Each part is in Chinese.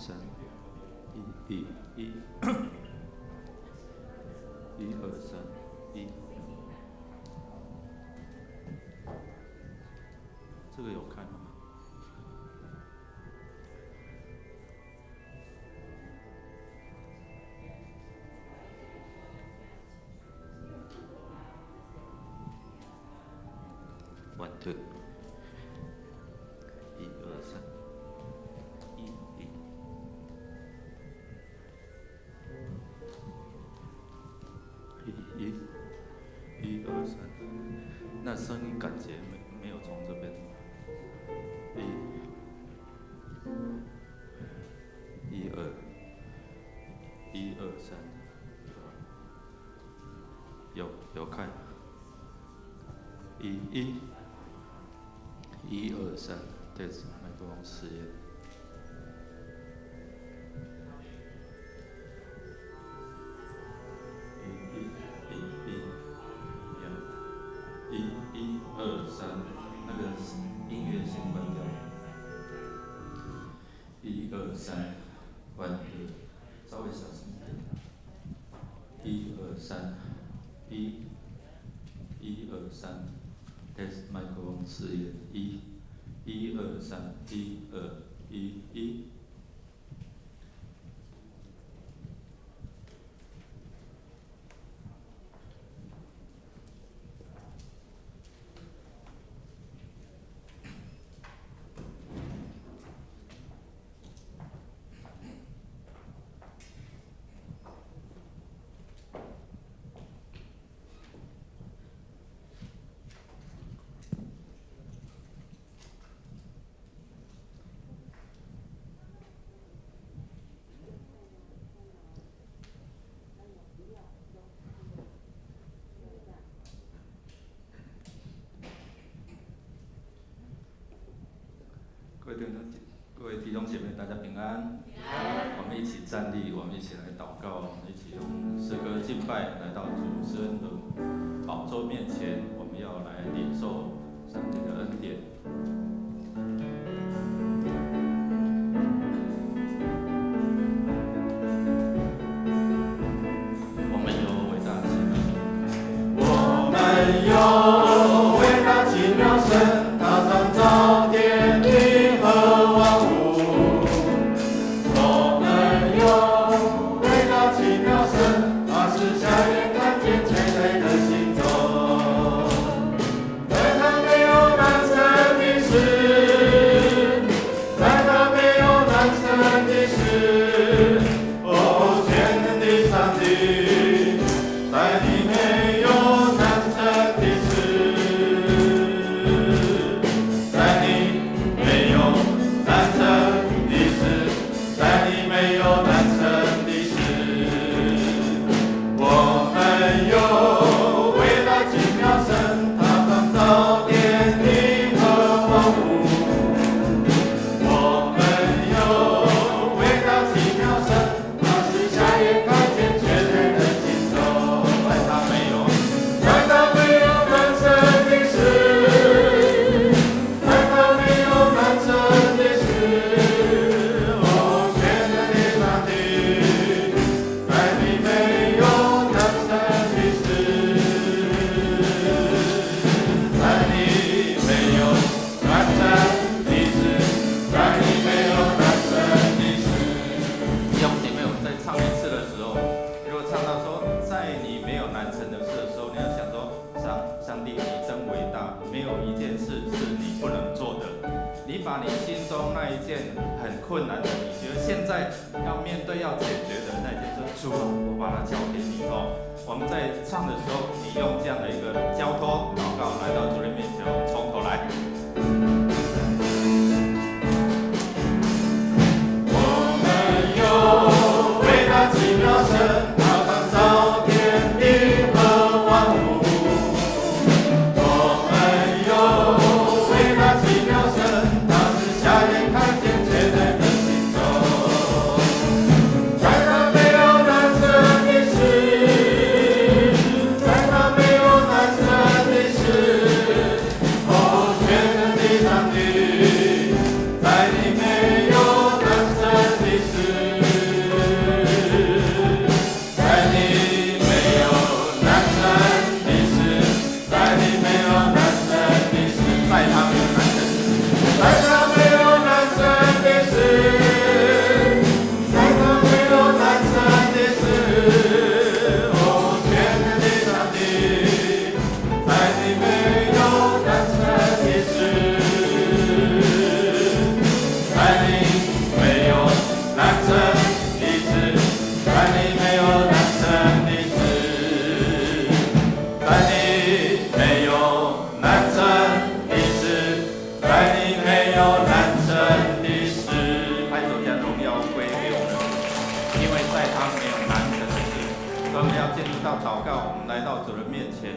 三，一二三，这个有看吗？1、2，1、2、3，1、2、3，那声音感觉没有从这边。1、2、3，有看。1、2、3，对，麦克风试验。1、2、3，那个音乐先关掉。1、2、3，关掉，稍微小声一点。1、2、3，1、2、3。test 麦克风试验1、2、3，1、2、1。各位弟兄姐妹，大家平安。我们一起站立，我们一起来祷告，我们一起用诗歌敬拜来到主施恩的宝座面前，我们要来领受上帝的恩典。我们有伟大奇妙，我们有伟大奇妙神，他创造天地和万物。我们有伟大奇妙神，他是瞎眼看见垂泪的行走。在他没有难成的事，在他没有难成的事。哦，全能的上帝，在你没有难成的事，在你没有难成的事，在你没有难成的事。我们有伟大奇妙神，他创造天地和万物。我们有伟大奇妙神，他是瞎眼看见瘸腿的行走。在他没有难成的事，在他没有难成的事。哦，全能的上帝，在你没有难成的事，在你没有难成的事，在你没有难成的事。弟兄姐妹，我们在唱一次的时候，如果唱到说在你没有难成的事的时候，你要想说上帝你真伟大，没有一件事是你不能做的。你把你心中那一件很困难的，你觉得现在要面对要解决的那件事，主啊，我把它交给你哦。我们在唱的时候，你用这样的一个交托祷告来到主的面前，我们从头来。我们有伟大奇妙神，他创造天地和万物。我们有伟大奇妙神，他是瞎眼看见瘸腿的行走。在他没有难成的事，在他没有难成的事。哦，全到祷告，我们来到主人面前，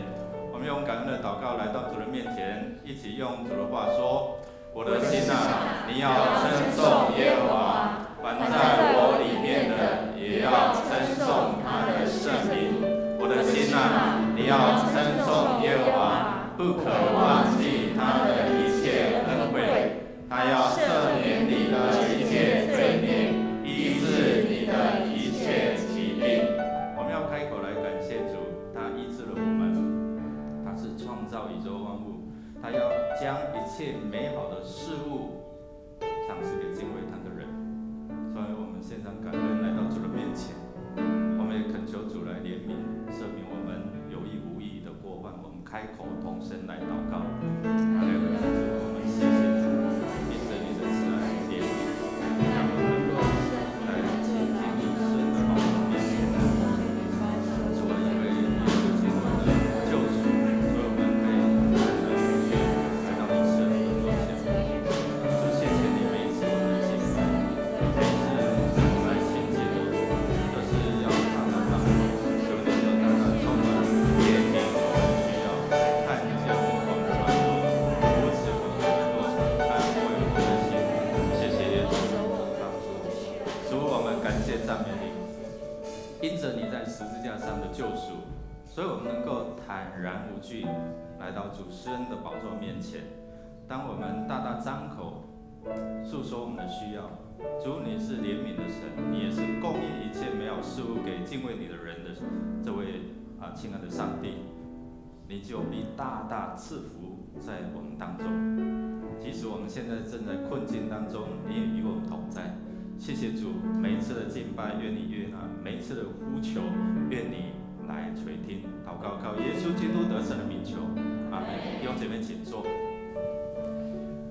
我们用感恩的祷告来到主人面前，一起用主的话说：我的心啊，你要称颂耶和华，凡在我里面的也要称颂他的圣名。我的心啊，你要称颂耶和华，不可忘记他的一切恩惠，他要赦免你的一切罪孽，医治你的一切疾病。我们要开口来感谢主，他医治了我们，他是创造宇宙万物，他要将一切美好的事物赏赐给敬畏他的人。所以我们献上感恩来到主的面前，我们也恳求主来怜悯赦免我们有意无意的过犯。我们开口同声来祷告。哈利路亚！主，我们谢谢主，因着你的慈爱怜悯，让我们能够来亲近你神的宝座面前。主啊，因为耶稣基督的救赎，所以我们可以坦然无惧来到你神的座前。主，谢谢你每一次我们的敬拜，每一次我们来亲近你，都是要常常让求你就常常充满怜悯我们的需要，看见我们软弱，扶持我们的弱场，安慰我们的心。谢谢耶稣帮助我们，主，我们感谢赞美你，因着你在十字架上的救赎，所以我们能够坦然无惧来到主施恩的宝座面前。当我们大大张口诉说我们的需要，主，你是怜悯的神，你也是供应一切美好事物给敬畏你的人的这位亲爱的上帝，你就必大大赐福在我们当中。即使我们现在正在困境当中，你也与我们同在。谢谢主，每一次的敬拜愿你悦纳，每一次的呼求愿你来垂听。祷告靠耶稣基督得胜的名求，阿门。弟兄姐妹请坐。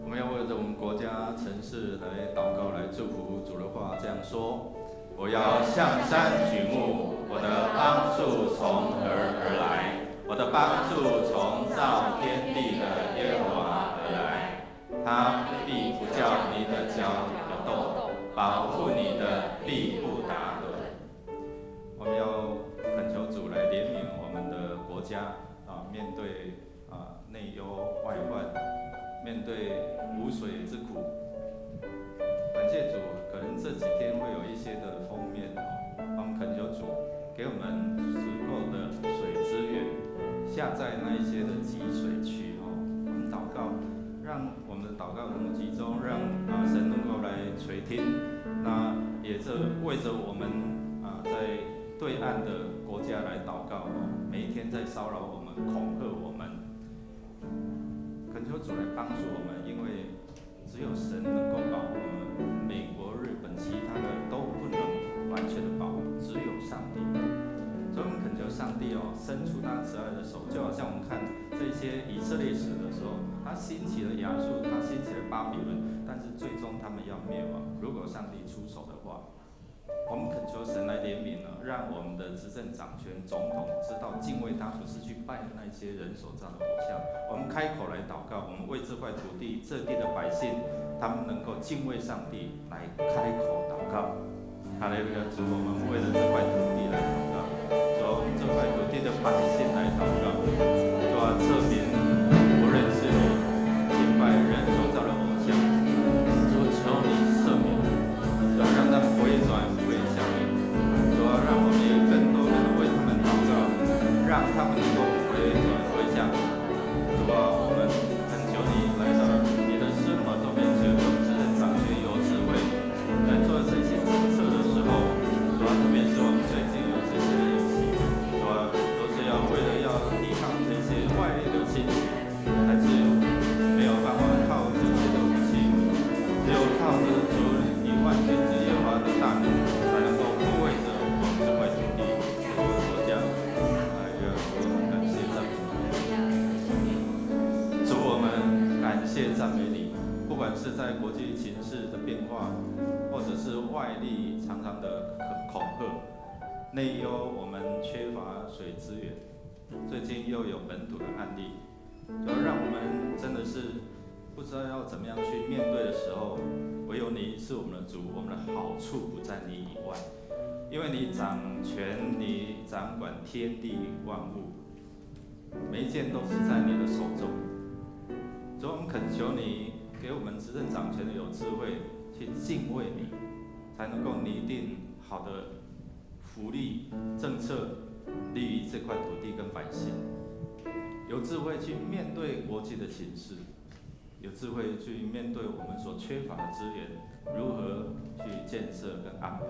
我们要为着我们国家城市来祷告，来祝福。主的话这样说：我要向山举目，我的帮助从何而来？我的帮助从造天地的耶和华而来。他必不叫你的脚有动，保护你的必不打盹。我们要恳求主来怜悯我们的国家面对内忧外患，面对无水之苦。感谢主，可能这几天会有一些的封面我们恳求主给我们足够的水资源，下在那一些的积水区我们祷告，让我们的祷告能够集中，让神能够来垂听。那也是为着我们在对岸的国家来祷告每一天在骚扰我们、恐吓我们，恳求主来帮助我们，因为只有神能够保护我们。美国、日本，其他的都不能完全的保护，只有上帝。所以我们恳求上帝伸出他慈爱的手，就好像我们看这些以色列史的时候，他兴起了亚述，他兴起了巴比伦，但是最终他们要灭亡。如果上帝出手的话，我们恳求神来怜悯让我们的执政掌权总统知道敬畏他，不是去拜那些人所造的偶像。我们开口来祷告，我们为这块土地、这地的百姓，他们能够敬畏上帝，来开口祷告。哈利路亚！主，我们为了这块土地来祷告，主，我们这块土地的百姓来祷告，主啊，赦免不认识你、敬拜人所造的偶像，主，求你赦免，主啊，让他们回转归向你，主啊，让我们也更多的为他们祷告，让他们能够回转归向你，主啊，我们恳求你来到你的施恩宝座面前，有智人掌权有智慧，来做这些政策的时候，主啊，特别是我们最近有这些的游戏，主啊，都是要为了要抵抗这些外力的侵袭，但是没有办法靠这些的武器，只有靠着主以万军之耶和华的大能，才能够护卫着我们这块土地、这个国家。主，我们感谢赞美你，主，我们感谢赞美你。不管是在国际情势的变化，或者是外力常常的恐吓、内忧，我们缺乏水资源，最近又有本土的案例，就让我们真的是不知道要怎么样去面对的时候，唯有你是我们的主，我们的好处不在你以外。因为你掌权，你掌管天地万物，每一件都是在你的手中。主，我们恳求你给我们执政掌权的有智慧，去敬畏你，才能够拟定好的福利政策，利于这块土地跟百姓。有智慧去面对国际的情势，有智慧去面对我们所缺乏的资源，如何去建设跟安排。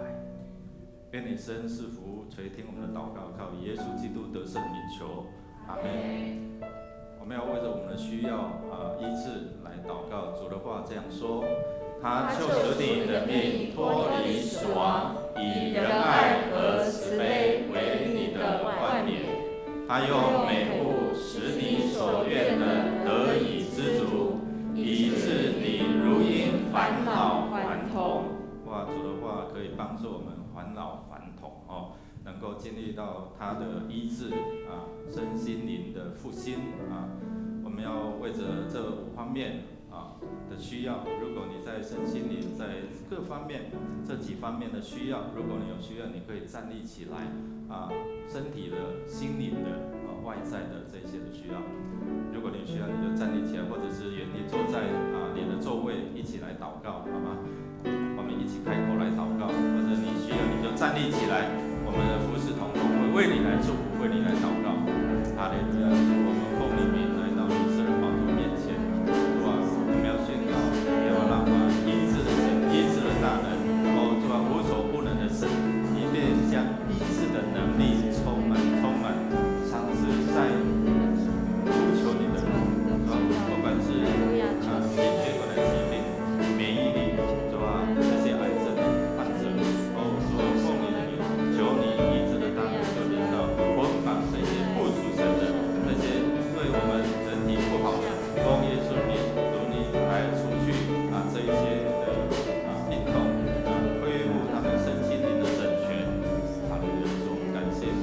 愿你施恩赐福，垂听我们的祷告，靠耶稣基督得胜名求，阿们。我们要为着我们的需要医治来祷告。主的话这样说：他救赎你的命，脱离死亡，以仁爱和慈悲为你的冠冕。他用美物使你所愿的得以知足，以致你如因返老还童。哇，主的话可以帮助我们返老还童能够经历到他的医治身心灵的复兴我们要为着这5方面的需要，如果你在身心灵在各方面这几方面的需要，如果你有需要，你可以站立起来身体的、心灵的、外在的这些的需要。如果你需要，你就站立起来，或者是原地坐在你的座位，一起来祷告，好吗？我们一起开口来祷告，或者你需要你就站立起来，我们的服侍同工会为你来祝福，为你来祷告。哈利路亚！我们奉你名来到你圣人宝座面前，主啊，我们要宣告耶和华拉法医治的神，医治的大能，主啊，无所不能的神，你便将医治的能力充满，赏赐在呼求你的人，不管是心血管的疾病、免疫力，主啊，这些癌症患者，主啊，奉你的名，求你医治的大能就临到捆绑这些不属神的，这些对我们人体不好的，奉耶稣名，主你来除去这一些的病痛恢复他们身心灵的整全。哈利路亚！主，我们感谢你。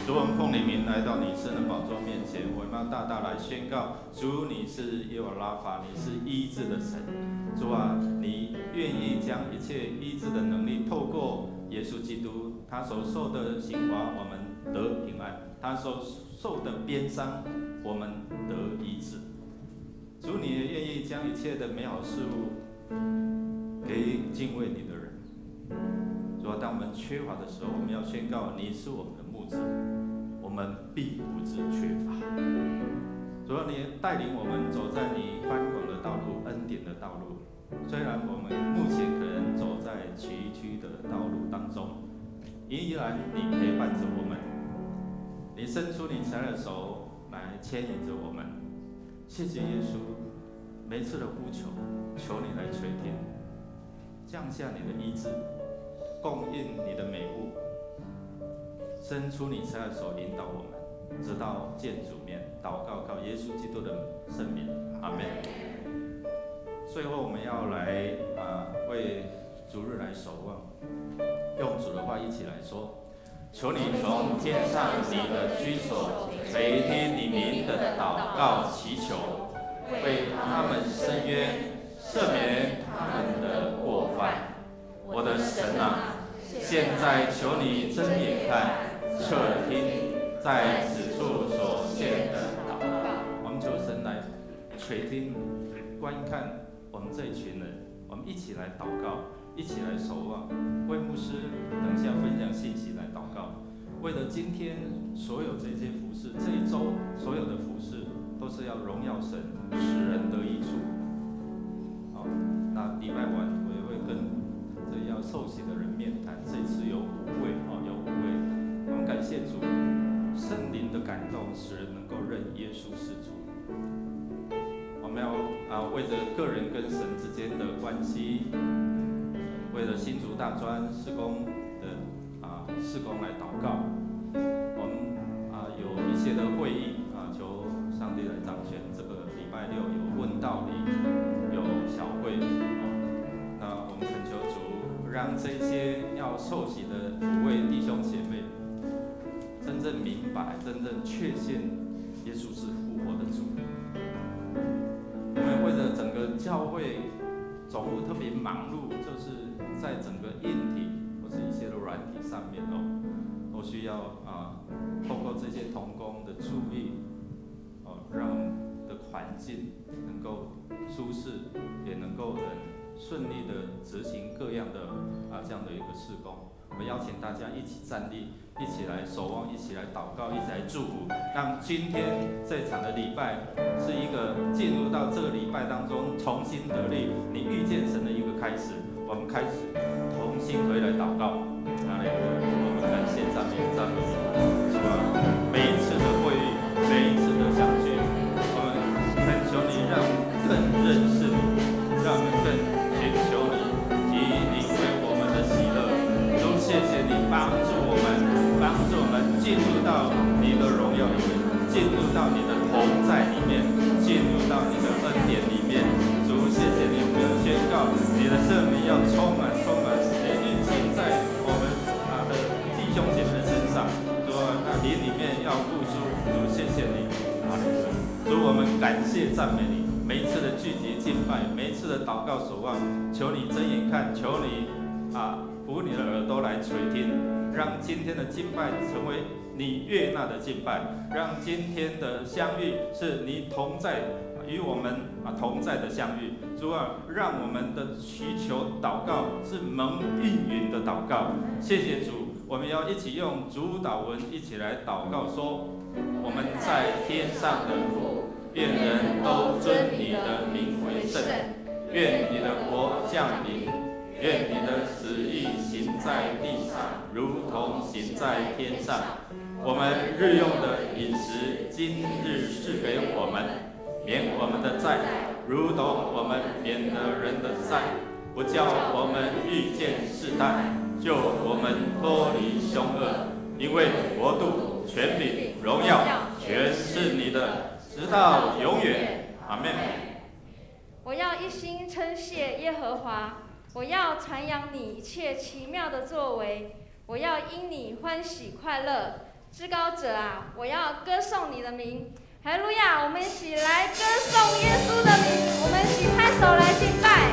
主，我们奉你名来到你圣人宝座面前，我们要大大来宣告：主，你是耶和华拉法，你是医治的神。主啊，你愿意将一切医治的能力透过耶稣基督，他所受的刑罚，我们得平安；他所受的鞭伤，我们得医治。主，你也愿意将一切的美好事物给敬畏你的人。主啊，当我们缺乏的时候，我们要宣告：你是我们的牧者，我们必不致缺乏。主啊，你带领我们走在你宽广的道路、恩典的道路。虽然我们目前可能走在崎岖的道路当中，依然你陪伴着我们，你伸出你慈爱的手来牵引着我们。谢谢耶稣，每次的呼求，求你来垂听，降下你的医治，供应你的美物，伸出你慈爱的手引导我们，直到见主面。祷告靠耶稣基督的圣名，阿们。最后我们要来为主日来守望，用主的话一起来说：求你从天上你的居所垂听你民的祷告祈求，为他们伸冤，赦免他们的过犯。我的神啊，现在求你睁眼看，侧听在此处所献的祷告。我们求神来垂听、观看我们这一群人，我们一起来祷告，一起来守望。为牧师等一下分享信息来祷告。为了今天所有这些服事，这一周所有的服事，都是要荣耀神，使人得益处。好，那礼拜晚我也会跟这要受洗的人面谈，这次有5位，有5位。我们感谢主，圣灵的感动，使人能够认耶稣是主。我们要为着个人跟神之间的关系，为了新竹大专事工的事工来祷告。我们有一些的会议求上帝来掌权。这个礼拜6有问道理，有小会那我们恳求主，让这些要受洗的5位弟兄姐妹真正明白、真正确信耶稣是复活的主。我们为了整个教会总务特别忙碌，就是在整个硬体或是一些的软体上面都需要透过这些同工的注意让的环境能够舒适，也能够顺利的执行各样的这样的一个事工。我邀请大家一起站立，一起来守望，一起来祷告，一起来祝福，让今天这场的礼拜是一个进入到这个礼拜当中重新得力，你遇见神的一个开始。我们开始同心回来祷告。哈利路亚！我们感谢赞美你，主啊，每一次的会议，每一次的相聚，我们恳求你让更认识你，让我们更寻求你，以你为我们的喜乐。都谢谢你帮助我们进入到你的荣耀里面，进入到你的同在里面，进入到你的恩典里面。主，谢谢你，我们要宣告你的圣灵要充满也运行在我们的弟兄姐妹的身上。主啊，那灵里面要复苏。主，谢谢你，主，我们感谢赞美你。每一次的聚集敬拜，每一次的祷告守望，求你睁眼看，求你扶你的耳朵来垂听，让今天的敬拜成为你悦纳的敬拜，让今天的相遇是你同在与我们同在的相遇。主啊，让我们的祈求祷告是蒙应允的祷告。谢谢主，我们要一起用主祷文一起来祷告说：我们在天上的父，愿人都尊你的名为圣，愿你的国降临，愿你的旨意行在地上，如同行在天上。我们日用的饮食，今日赐给我们，免我们的债，如同我们免了人的债，不叫我们遇见试探，救我们脱离凶恶。因为国度、权柄、荣耀，全是你的，直到永远。阿们。我要一心称谢耶和华，我要传扬你一切奇妙的作为，我要因你欢喜快乐。至高者啊，我要歌颂你的名。哈利路亚！我们一起来歌颂耶稣的名，我们一起拍手来敬拜。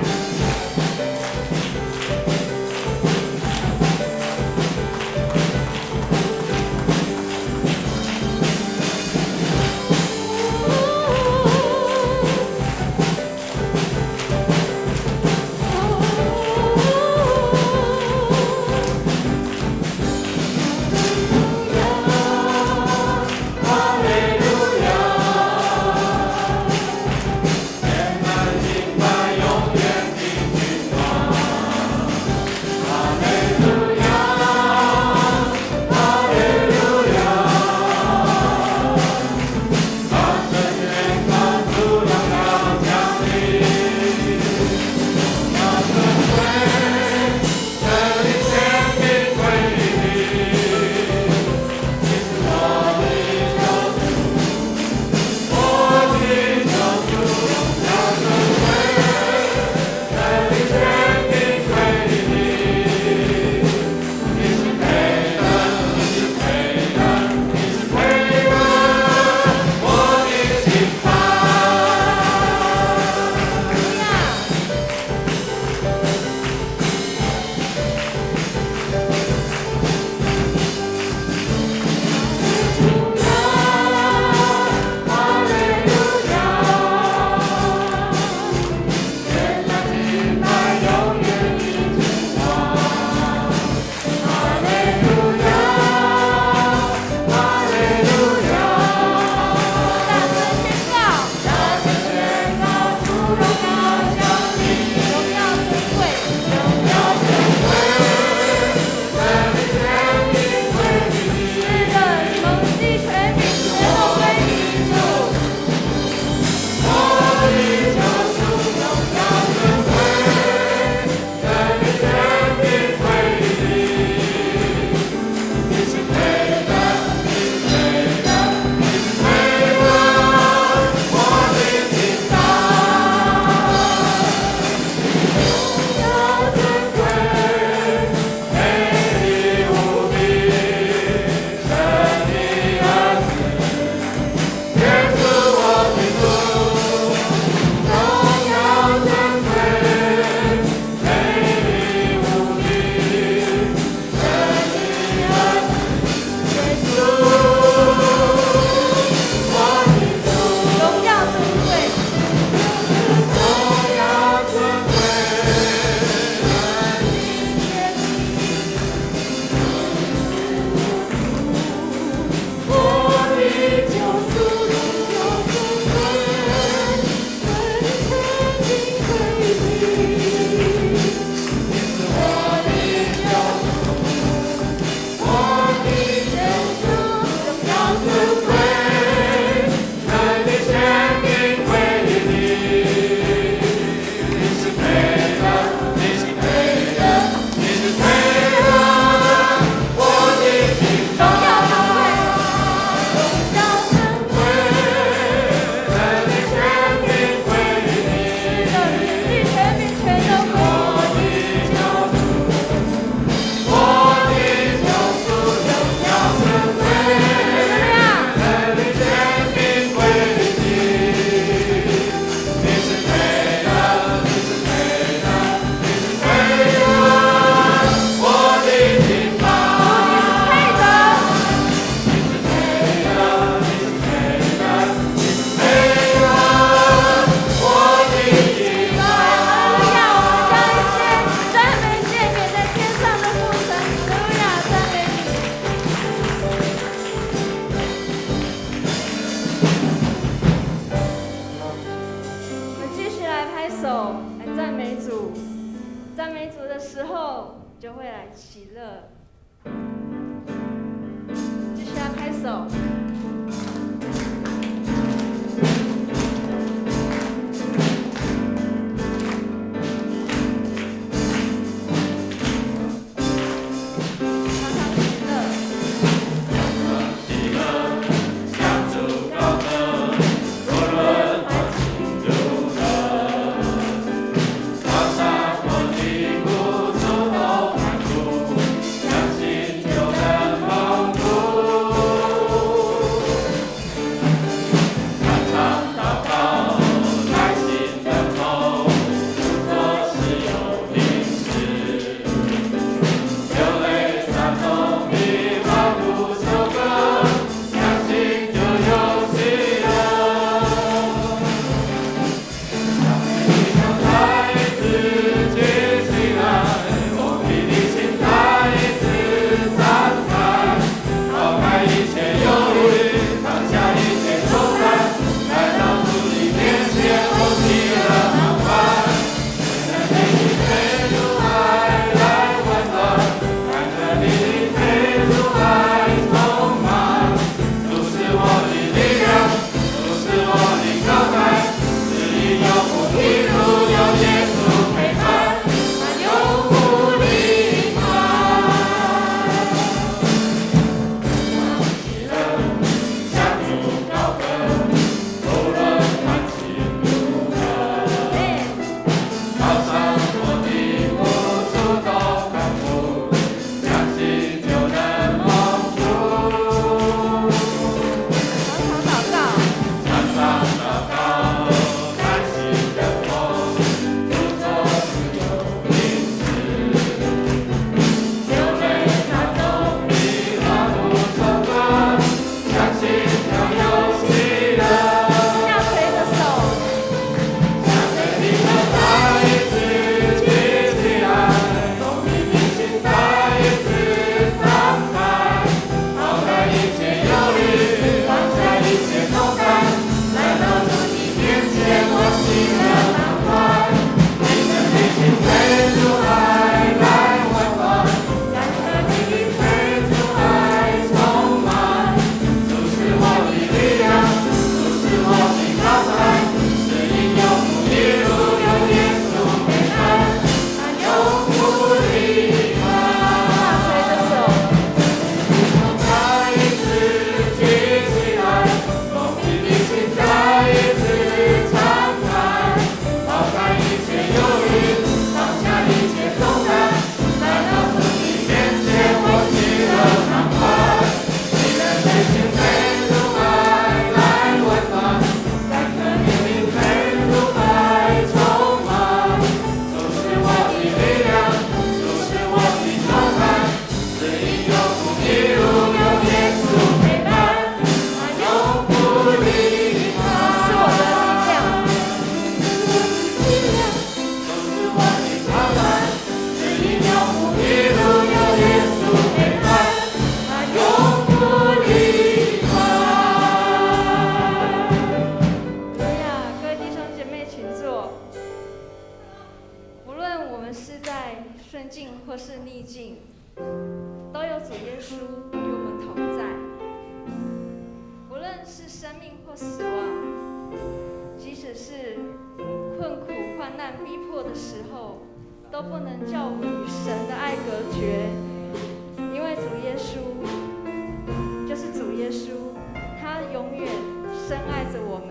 天满敬拜永远。赞美主的时候，就会来喜乐。继续要拍手。或是逆境，都有主耶稣与我们同在。无论是生命或死亡，即使是困苦、患难、逼迫的时候，都不能叫我们与神的爱隔绝。因为主耶稣就是主耶稣，他永远深爱着我们。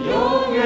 永远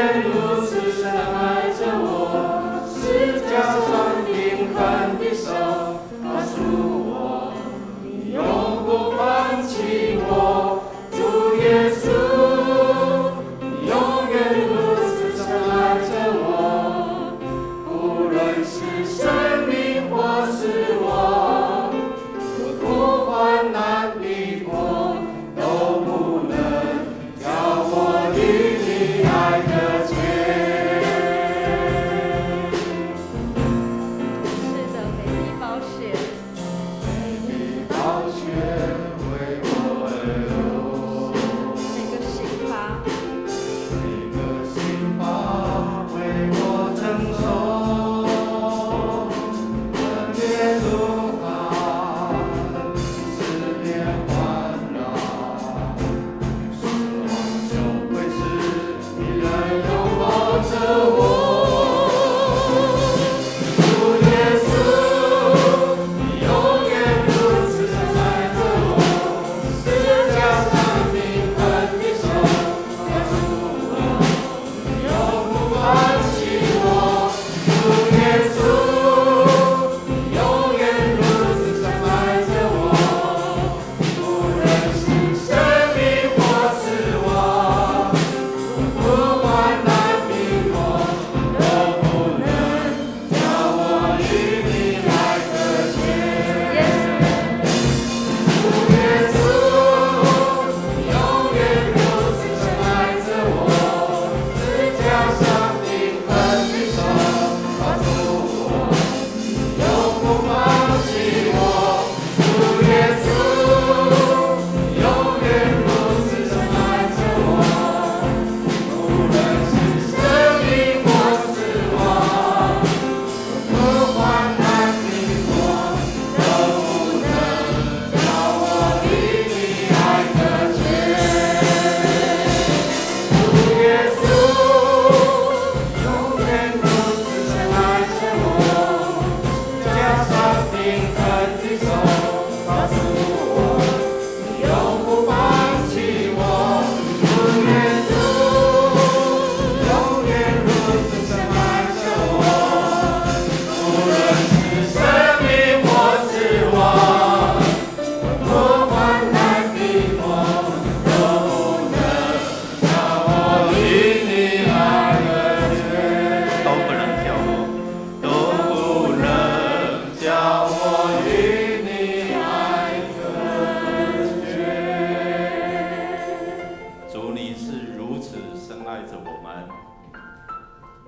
深爱着我们，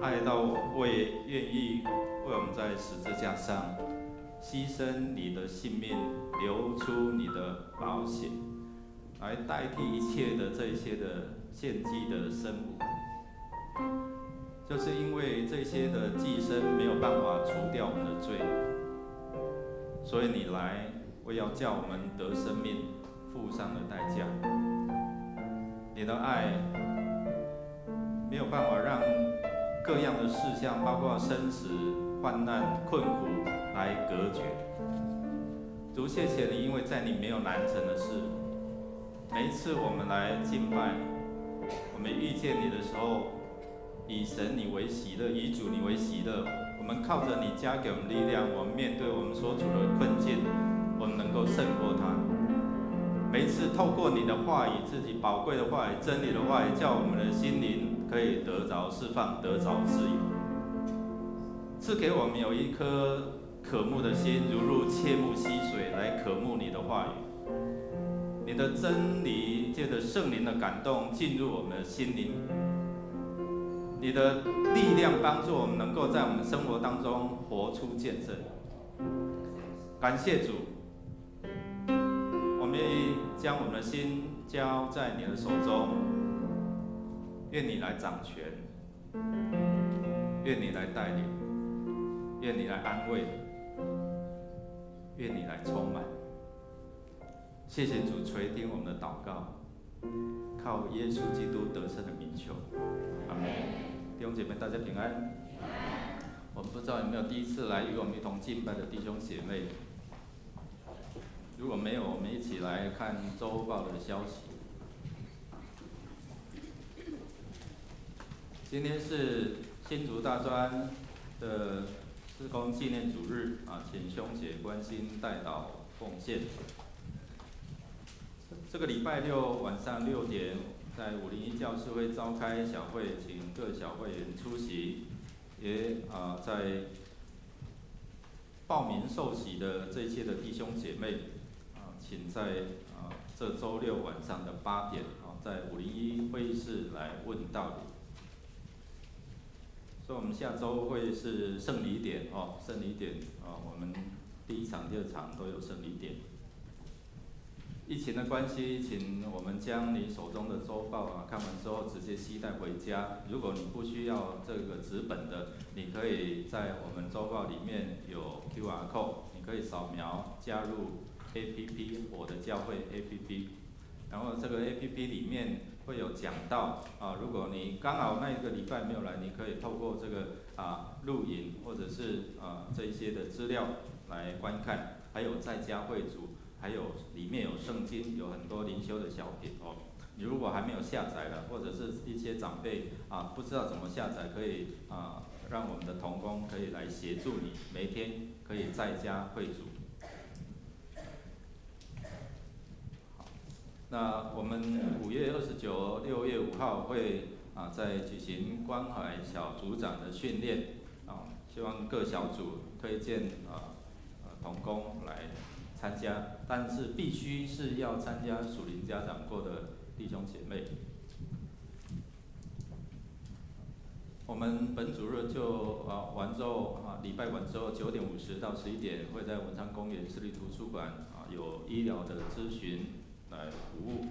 爱到愿意为我们在十字架上牺牲你的性命，流出你的宝血，来代替一切的这些的献祭的生物。就是因为这些的祭牲没有办法除掉我们的罪，所以你来为要叫我们得生命，付上了代价。你的爱没有办法让各样的事项，包括生死、患难、困苦来隔绝。主，谢谢你，因为在你没有难成的事。每一次我们来敬拜，我们遇见你的时候，以神你为喜乐，以主你为喜乐。我们靠着你加给我们力量，我们面对我们所处的困境，我们能够胜过它。每一次透过你的话语，自己宝贵的话语、真理的话语，叫我们的心灵可以得着释放，得着自由。赐给我们有一颗渴慕的心，如入切慕溪水，来渴慕你的话语。你的真理借着圣灵的感动进入我们的心灵，你的力量帮助我们能够在我们生活当中活出见证。感谢主，我们愿意将我们的心交在你的手中，愿你来掌权，愿你来带领，愿你来安慰，愿你来充满。谢谢主垂听我们的祷告，靠耶稣基督得胜的名求，阿门。弟兄姐妹，大家平安。我们不知道有没有第一次来与我们一同敬拜的弟兄姐妹？如果没有，我们一起来看周报的消息。今天是新竹大专的志工纪念主日啊，请兄姐关心代祷奉献。这个礼拜六晚上6点，在501教室会召开小会，请各小会员出席。也在报名受洗的这些的弟兄姐妹请在这周六晚上的8点在501会议室来问道理。所以我们下周会是圣礼典圣礼典我们第一场、第二场都有圣礼典。疫情的关系，请我们将你手中的周报看完之后直接携带回家。如果你不需要这个纸本的，你可以在我们周报里面有 QR code， 你可以扫描加入 APP 我的教会 APP， 然后这个 APP 里面会有讲到如果你刚好那一个礼拜没有来，你可以透过这个录影或者是这一些的资料来观看，还有在家会主。还有里面有圣经，有很多灵修的小品你如果还没有下载了，或者是一些长辈不知道怎么下载，可以让我们的同工可以来协助你，每天可以在家会主。那我们5月29、6月5号会在举行关怀小组长的训练希望各小组推荐同工来参加，但是必须是要参加属灵家长过的弟兄姐妹。我们本主日就完之后礼拜完之后9点50到11点会在文昌公园市立图书馆有医疗的咨询来服务。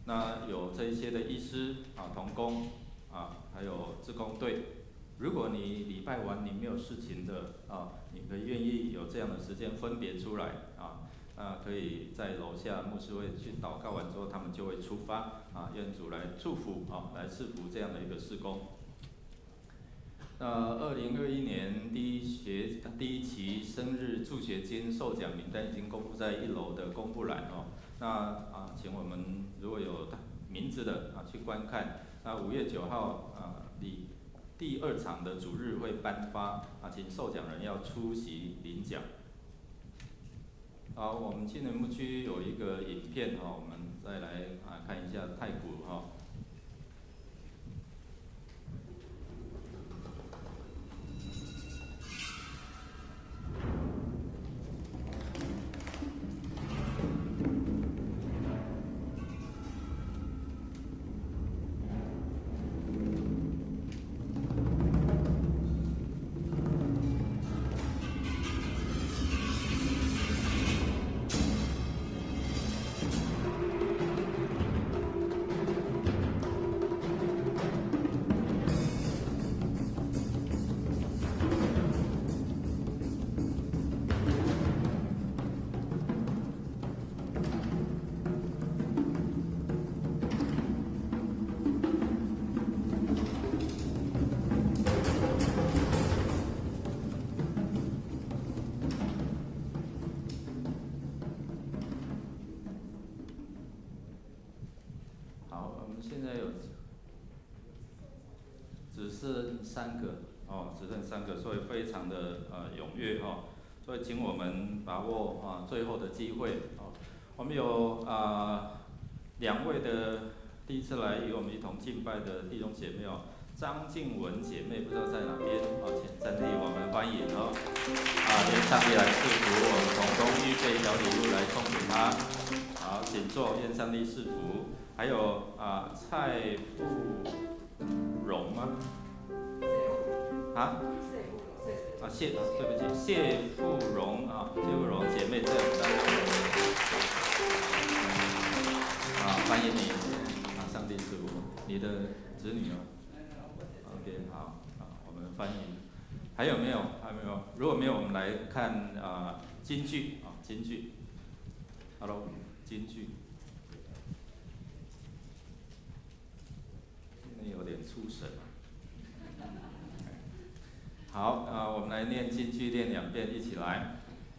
那有这一些的医师同工还有志工队。如果你礼拜完你没有事情的你可以愿意有这样的时间分别出来可以在楼下牧师会去祷告完之后，他们就会出发愿主来祝福来赐福这样的一个事工。2021年第一期生日助学金受奖名单已经公布在1楼的公布栏请我们如果有名字的去观看。那5月9号第2场的主日会颁发请受奖人要出席领奖。我们青年牧区有一个影片我们再来看一下太鼓剩3个哦，只剩3个，所以非常的踊跃哦。所以请我们把握最后的机会哦。我们有2位的第一次来与我们一同敬拜的弟兄姐妹哦，张静雯姐妹不知道在哪边哦，请站立，我们欢迎哦。愿上帝来赐福，我们从中预备小礼物来送给她。好，请坐，愿上帝赐福。还有蔡富荣吗？对不起，谢富荣谢富荣姐妹在我们当中。欢迎你，上帝赐福，你的子女哦。OK， 好，我们欢迎。还有没有？还没有？如果没有，我们来看京剧京剧。Hello， 京剧。今天有点出神。好，我们来念京剧，念2遍，一起来。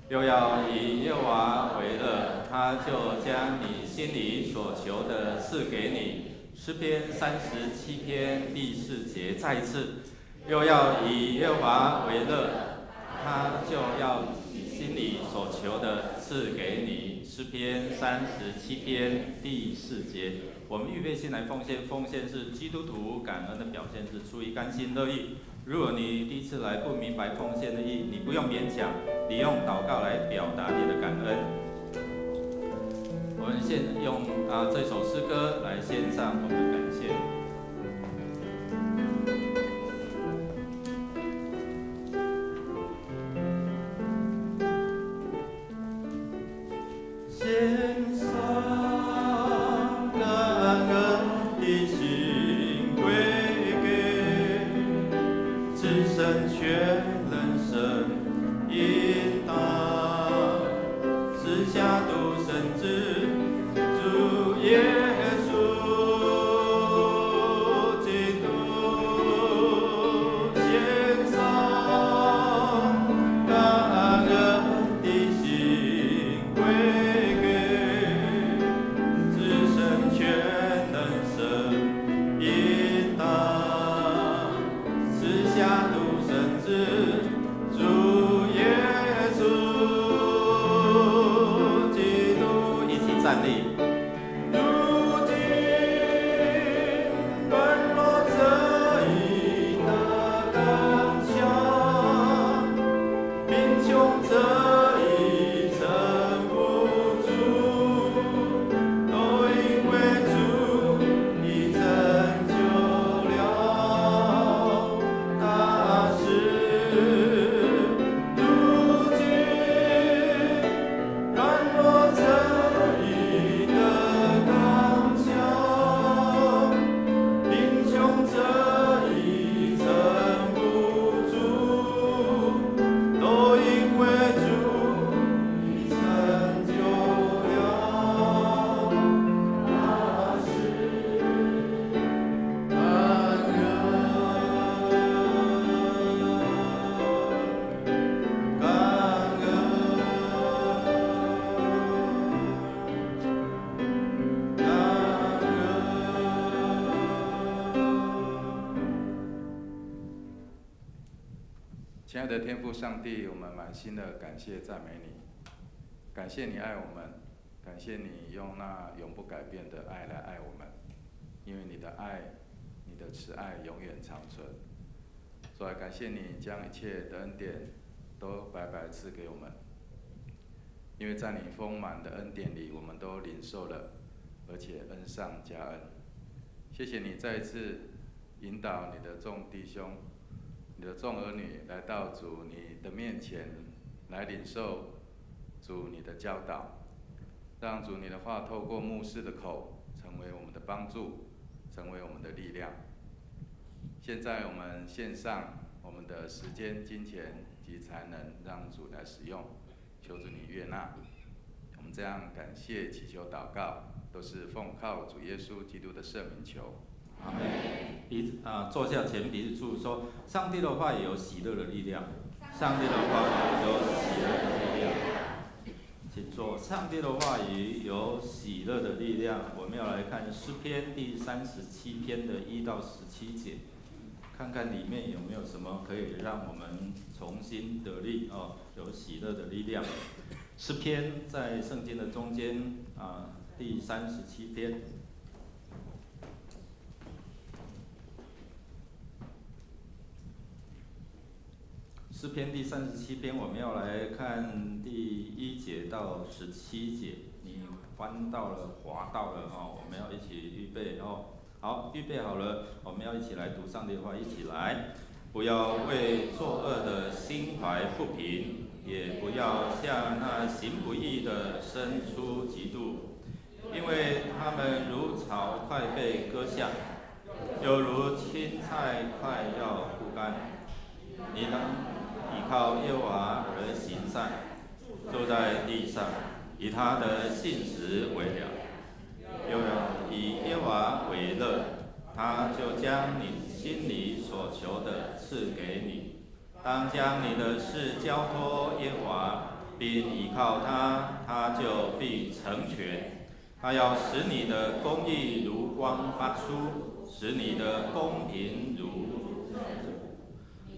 又要以耶和华为乐，他就将你心里所求的赐给你。诗篇37篇第4节，再一次。又要以耶和华为乐，他就要你心里所求的赐给你。诗篇37篇第4节。我们预备心来奉献，奉献是基督徒感恩的表现，是出于甘心乐意。如果你第一次来不明白奉献的意义，你不用勉强，你用祷告来表达你的感恩。我们先用这首诗歌来献上我们的感谢。献上感恩的心归给至圣全能神引导，赐下独生子主耶稣基督，献上感恩的心归给至圣全能神引导，赐下独生子主耶稣基督，一起站立。如今软弱这一大刚强，贫穷这一撑不住，都因为主你成就了大事。如今软弱这一的刚强，贫穷这一撑不住，都因为主你成就了大事。感亲爱的天父上帝，我们满心的感谢赞美你，感谢你爱我们，感谢你用那永不改变的爱来爱我们，因为你的爱，你的慈爱永远长存。所以感谢你将一切的恩典都白白赐给我们，因为在你丰满的恩典里，我们都领受了，而且恩上加恩。谢谢你再一次引导你的众弟兄、你的众儿女来到主你的面前，来领受主你的教导，让主你的话透过牧师的口成为我们的帮助，成为我们的力量。现在我们献上我们的时间、金钱及才能，让主来使用，求主你悦纳。我们这样感谢、祈求、祷告，都是奉靠主耶稣基督的圣名求。阿门。坐下前彼此祝说，上帝的话有喜乐的力量，上帝的话语有喜乐的力量。请坐，上帝的话语有喜乐的力量。我们要来看诗篇第37篇的1到17节。看看里面有没有什么可以让我们重新得力哦，有喜乐的力量。诗篇在圣经的中间第37篇。诗篇第37篇，我们要来看第1节到17节。你翻到了，滑到了哦，我们要一起预备哦。好，预备好了，我们要一起来读上帝的话，一起来。不要为作恶的心怀不平，也不要向那行不义的生出嫉妒，因为他们如草快被割下，又如青菜快要枯干。你当依靠耶和华而行善，坐在地上，以他的信实为了。又要以耶和华为乐，他就将你心里所求的赐给你。当将你的事交托耶和华，并依靠他，他就必成全。他要使你的公义如光发出，使你的公平如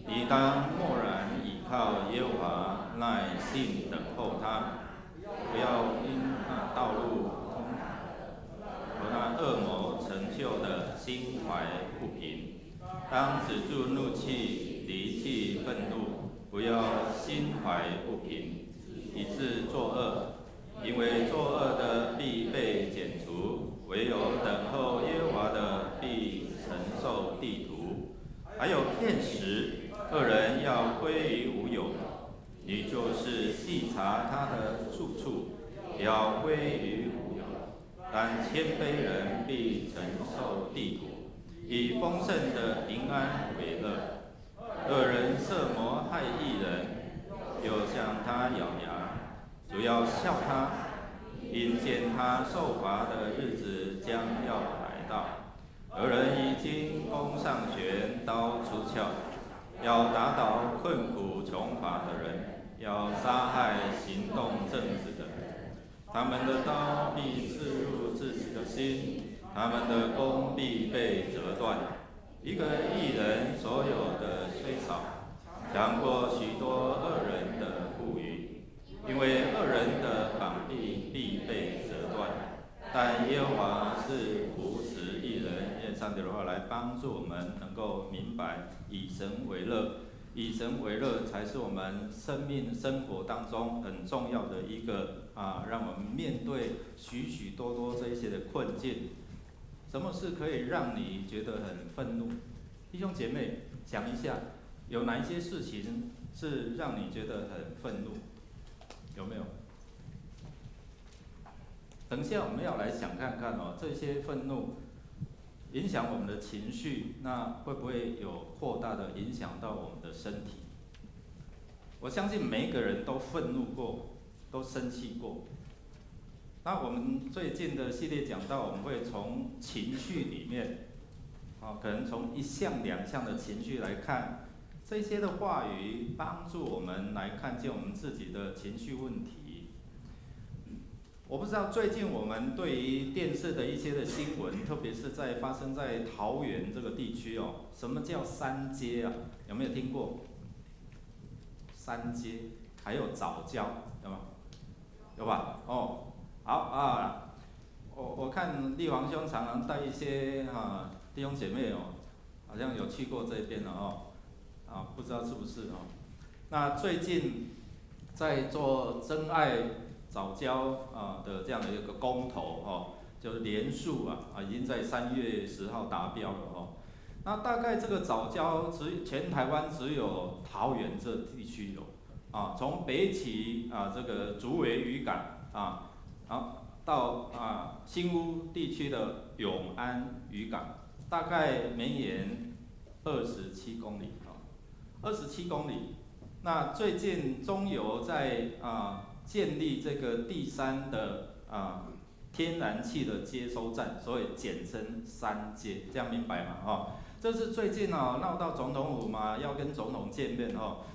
你当默然倚靠耶和华，耐心等候他，不要因那道路和那恶谋成就的心怀不平。当止住怒气，离弃愤怒，不要心怀不平，以致作恶，因为作恶的必被剪除，唯有等候耶和华的必承受地土。还有片时，恶人要归于无有，你就是细察他的住处，要归于无有。但谦卑人必承受地土，以丰盛的平安为乐。恶人设谋害义人，又向他咬牙，主要笑他，因见他受罚的日子将要来到。恶人已经弓上弦，刀出鞘，要打倒困苦穷乏的人，要杀害行动正直的人。他们的刀必刺入自己的心，他们的弓必被折断。一个义人所有的虽少，强过许多恶人的富裕，因为恶人的膀臂必被折断，但耶和华是扶持义人。愿上帝的话来帮助我们能够明白，以神为乐，以神为乐才是我们生命生活当中很重要的一个让我们面对许许多多这一些的困境。什么事可以让你觉得很愤怒？弟兄姐妹，想一下，有哪一些事情是让你觉得很愤怒？有没有？等一下我们要来想看看哦，这些愤怒影响我们的情绪，那会不会有扩大的影响到我们的身体？我相信每一个人都愤怒过，都生气过。那我们最近的系列讲到，我们会从情绪里面，可能从1项2项的情绪来看，这些的话语帮助我们来看见我们自己的情绪问题。我不知道最近我们对于电视的一些的新闻，特别是在发生在桃园这个地区哦，什么叫三接啊？有没有听过？三接，还有早教，有吗？有吧？哦，好我看立煌兄常常带一些弟兄姐妹哦，好像有去过这边了哦，不知道是不是哦？那最近在做真爱早教的这样的一个公投哦，就是联署已经在3月10号达标了哦。那大概这个早教全台湾只有桃园这地区有从北起这个竹围渔港到新屋地区的永安渔港，大概绵延27公里27公里。那最近中油在建立这个第3的天然气的接收站，所以简称三接，这样明白吗？这是最近闹到总统府嘛，要跟总统见面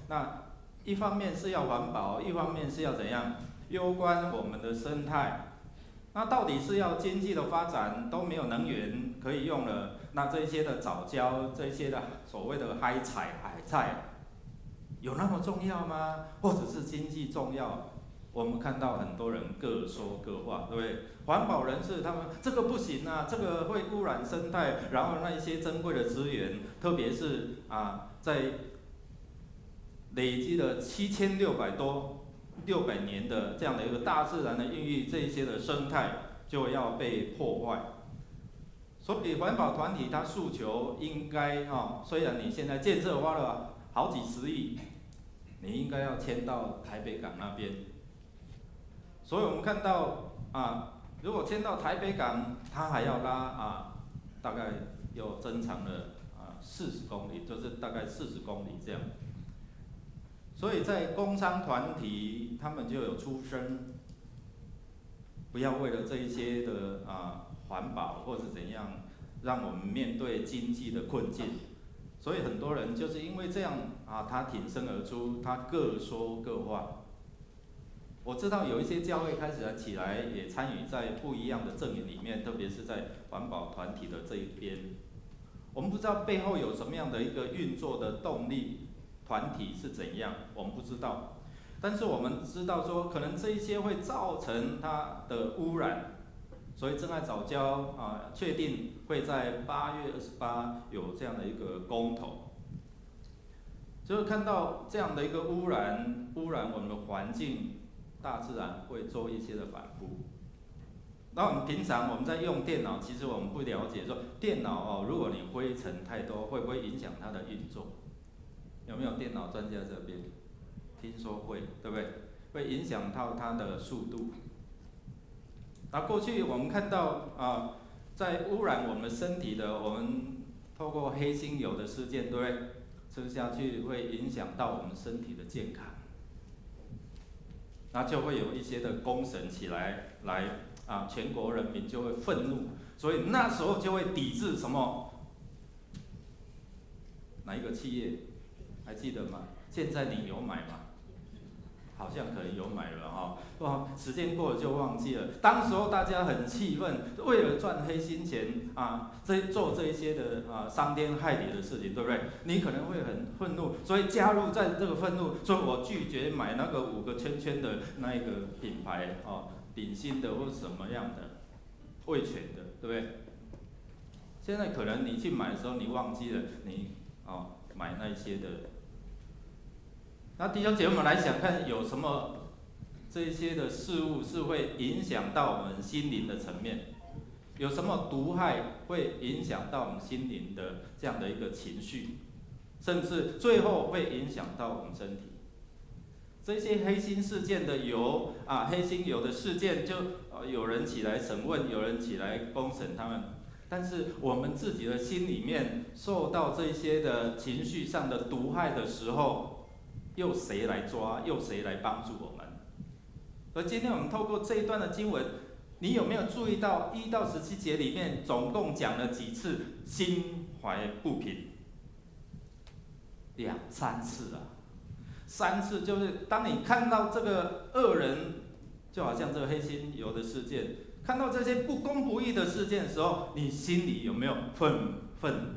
那一方面是要环保，一方面是要怎样攸关我们的生态。那到底是要经济的发展都没有能源可以用了，那这些的藻礁，这些的所谓的海菜，有那么重要吗？或者是经济重要？我们看到很多人各说各话，对不对？环保人士他们这个不行啊，这个会污染生态，然后那一些珍贵的资源，特别是在累积了600年的这样的一个大自然的孕育，这一些的生态就要被破坏。所以环保团体它诉求应该虽然你现在建设花了好几十亿，你应该要迁到台北港那边。所以我们看到如果迁到台北港，它还要拉大概有增长了40公里，就是大概40公里这样。所以在工商团体，他们就有出声，不要为了这一些的环保或是怎样，让我们面对经济的困境。所以很多人就是因为这样他挺身而出，他各说各话。我知道有一些教会开始起来，也参与在不一样的阵营里面，特别是在环保团体的这一边。我们不知道背后有什么样的一个运作的动力，团体是怎样，我们不知道。但是我们知道说，可能这一些会造成它的污染。所以真爱藻礁确定会在8月28有这样的一个公投。就是看到这样的一个污染我们的环境。大自然会做一些的反复。那我们平常我们在用电脑，其实我们不了解说电脑如果你灰尘太多，会不会影响它的运作？有没有电脑专家这边？听说会，对不对？会影响到它的速度。那过去我们看到在污染我们身体的，我们透过黑心油的事件，对不对？吃下去会影响到我们身体的健康。那就会有一些的公审起来，全国人民就会愤怒，所以那时候就会抵制什么？哪一个企业？还记得吗？现在你有买吗？好像可能有买了时间过了就忘记了。当时候大家很气愤，为了赚黑心钱做这一些的伤天害理的事情，对不对？你可能会很愤怒，所以加入在这个愤怒，所以我拒绝买那个5个圈圈的那一个品牌鼎新的或是什么样的味全的，对不对？现在可能你去买的时候，你忘记了你买那些的。那弟兄姐妹们来想看，有什么这一些的事物是会影响到我们心灵的层面？有什么毒害会影响到我们心灵的这样的一个情绪，甚至最后会影响到我们身体？这些黑心事件的油黑心油的事件，就有人起来审问，有人起来公审他们。但是我们自己的心里面受到这些的情绪上的毒害的时候，又谁来抓？又谁来帮助我们？而今天我们透过这一段的经文，你有没有注意到1到17节里面总共讲了几次心怀不平？2、3次3次就是当你看到这个恶人，就好像这个黑心油的事件，看到这些不公不义的事件的时候，你心里有没有愤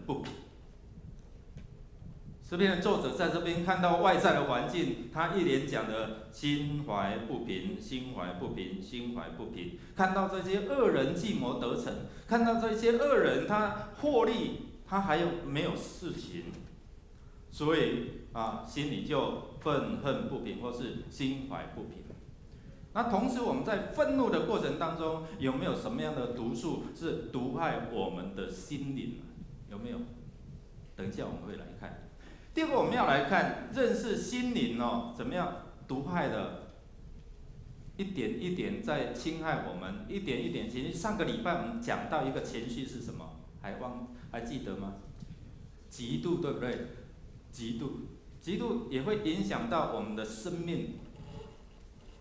不平？诗篇的作者在这边看到外在的环境，他一连讲的心怀不平，心怀不平，心怀不平。看到这些恶人计谋得逞，看到这些恶人他获利，他还有没有事情？所以心里就愤恨不平，或是心怀不平。那同时我们在愤怒的过程当中，有没有什么样的毒素是毒害我们的心灵？有没有？等一下我们会来看。第二个我们要来看认识心灵怎么样毒害的，一点一点在侵害我们，一点一点情绪。上个礼拜我们讲到一个情绪是什么？还记得吗？嫉妒，对不对？嫉妒也会影响到我们的生命。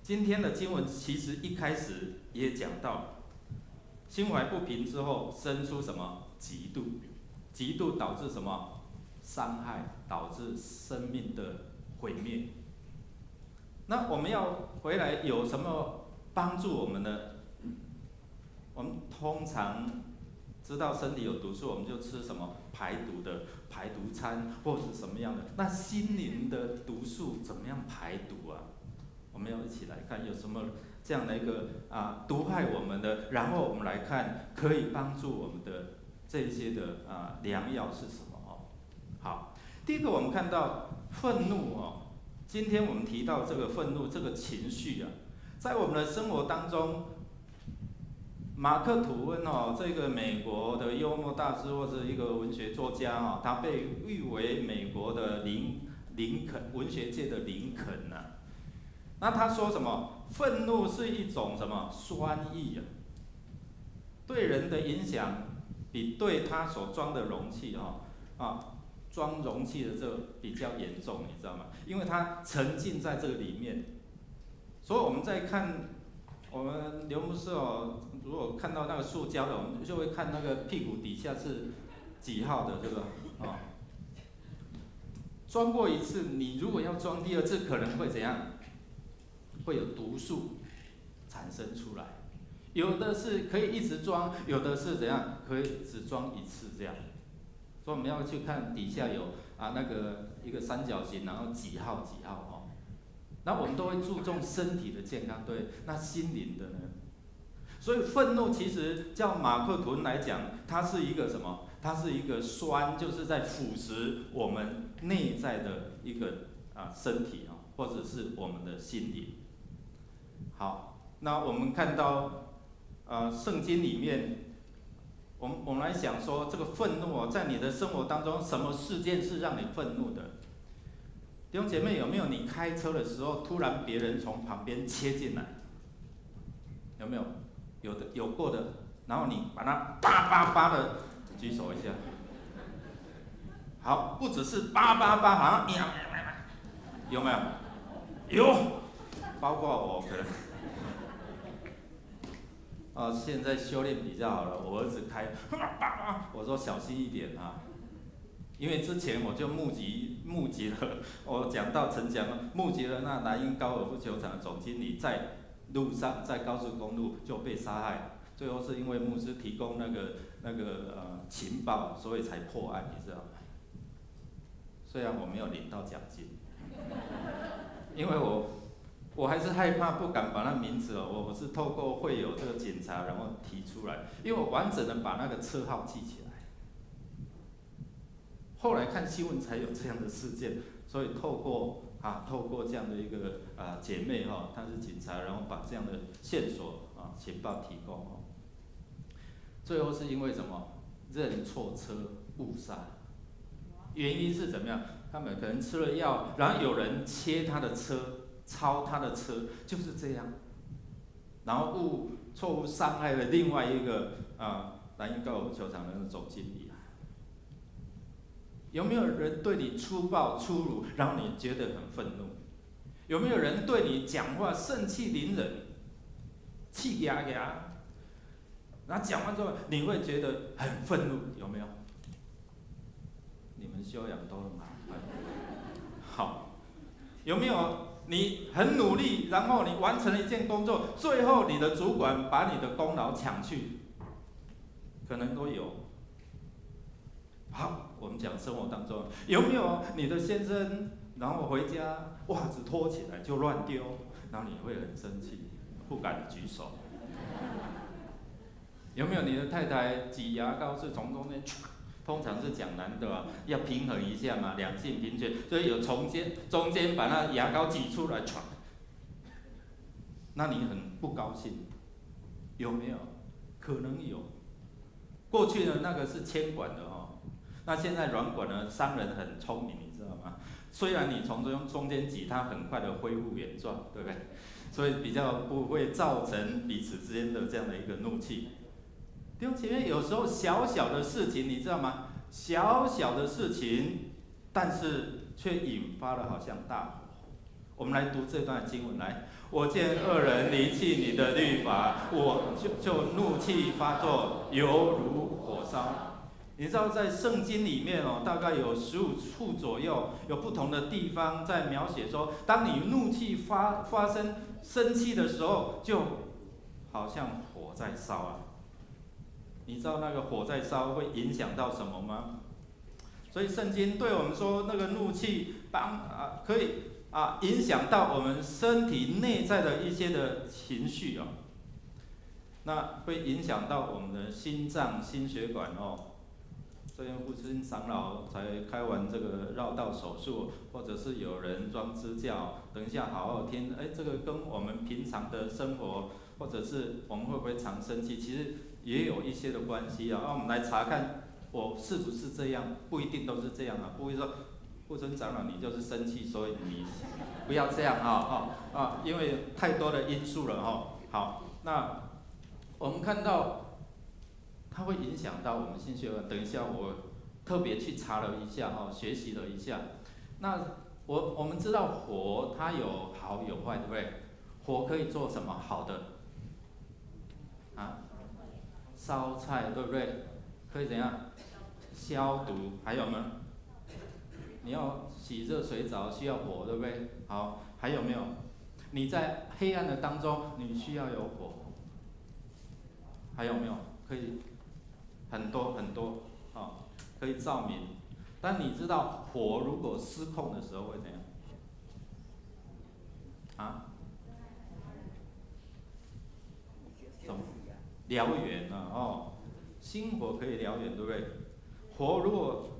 今天的经文其实一开始也讲到，心怀不平之后生出什么？嫉妒，嫉妒导致什么？伤害，导致生命的毁灭。那我们要回来有什么帮助我们呢？我们通常知道身体有毒素，我们就吃什么排毒的排毒餐，或是什么样的。那心灵的毒素怎么样排毒啊？我们要一起来看有什么这样的一个毒害我们的，然后我们来看可以帮助我们的这一些的良药是什么哦。好，第一个我们看到愤怒哦，今天我们提到这个愤怒这个情绪啊，在我们的生活当中。马克·吐温哦，这个美国的幽默大师或者一个文学作家哦，他被誉为美国的林肯，文学界的林肯呐。那他说什么？愤怒是一种什么酸液啊？对人的影响比对他所装的容器装容器的这个比较严重，你知道吗？因为他沉浸在这个里面，所以我们在看我们刘牧师哦。如果看到那个塑胶的，我们就会看那个屁股底下是几号的这个装过一次，你如果要装第二次，可能会怎样？会有毒素产生出来。有的是可以一直装，有的是怎样？可以只装一次这样。所以我们要去看底下有那个一个三角形，然后几号几号哦。那我们都会注重身体的健康，对，那心灵的呢？所以愤怒其实叫马克·吐温来讲，它是一个什么？它是一个酸，就是在腐蚀我们内在的一个身体或者是我们的心灵。好，那我们看到圣经里面，我们来想说这个愤怒在你的生活当中，什么事件是让你愤怒的？弟兄姐妹，有没有你开车的时候，突然别人从旁边切进来？有没有？有过的，然后你把它叭的举手一下。好，不只是叭，好像有没有？有，包括我可能。现在修炼比较好了，我儿子开，我说小心一点啊，因为之前我就募集了，我讲到陈讲募集了那南英高尔夫球场的总经理在。路上在高速公路就被杀害，最后是因为牧师提供那个情报，所以才破案，你知道吗？虽然我没有领到奖金，因为我还是害怕，不敢把那名字我是透过会有这个检查，然后提出来，因为我完整的把那个车号记起来。后来看新闻才有这样的事件，所以透过这样的一个姐妹她是警察，然后把这样的线索情报提供最后是因为什么？认错车误杀，原因是怎么样？他们可能吃了药，然后有人切他的车，超他的车，就是这样，然后错误伤害了另外一个南英高尔夫球场的总经理。有没有人对你粗暴粗鲁，然后你觉得很愤怒？有没有人对你讲话盛气凌人，气压，然后讲完之后你会觉得很愤怒？有没有？你们修养都很好。有没有你很努力，然后你完成了一件工作，最后你的主管把你的功劳抢去？可能都有。好，我们讲生活当中有没有你的先生，然后回家袜子脱起来就乱丢，然后你会很生气，不敢举手？有没有你的太太挤牙膏是从中间，通常是讲男的要平衡一下嘛，两性平权，所以有中间把那牙膏挤出来，那你很不高兴，有没有？可能有。过去的那个是铅管的那现在软管呢？商人很聪明，你知道吗？虽然你从中间挤，它很快的恢复原状，对不对？所以比较不会造成彼此之间的这样的一个怒气。弟兄姐妹，有时候小小的事情，你知道吗？小小的事情，但是却引发了好像大火。我们来读这段经文，来，我见恶人离弃你的律法，我就怒气发作，犹如火烧。你知道在圣经里面大概有15处左右，有不同的地方在描写说，当你怒气发生、生气的时候，就好像火在烧你知道那个火在烧会影响到什么吗？所以圣经对我们说，那个怒气可以影响到我们身体内在的一些的情绪哦，那会影响到我们的心脏、心血管哦。这边父亲长老才开完这个绕道手术，或者是有人装支架，等一下好好听，这个跟我们平常的生活，或者是我们会不会常生气，其实也有一些的关系啊。我们来查看我是不是这样，不一定都是这样啊，不会说父亲长老你就是生气，所以你不要这样因为太多的因素了好，那我们看到。它会影响到我们心血管。等一下，我特别去查了一下学习了一下。那我们知道火它有好有坏，对不对？火可以做什么好的？烧菜，对不对？可以怎样？消毒，还有呢？你要洗热水澡需要火，对不对？好，还有没有？你在黑暗的当中，你需要有火。还有没有？可以。很多可以照明，但你知道火如果失控的时候会怎样？什么？燎原心火可以燎原，对不对？火如果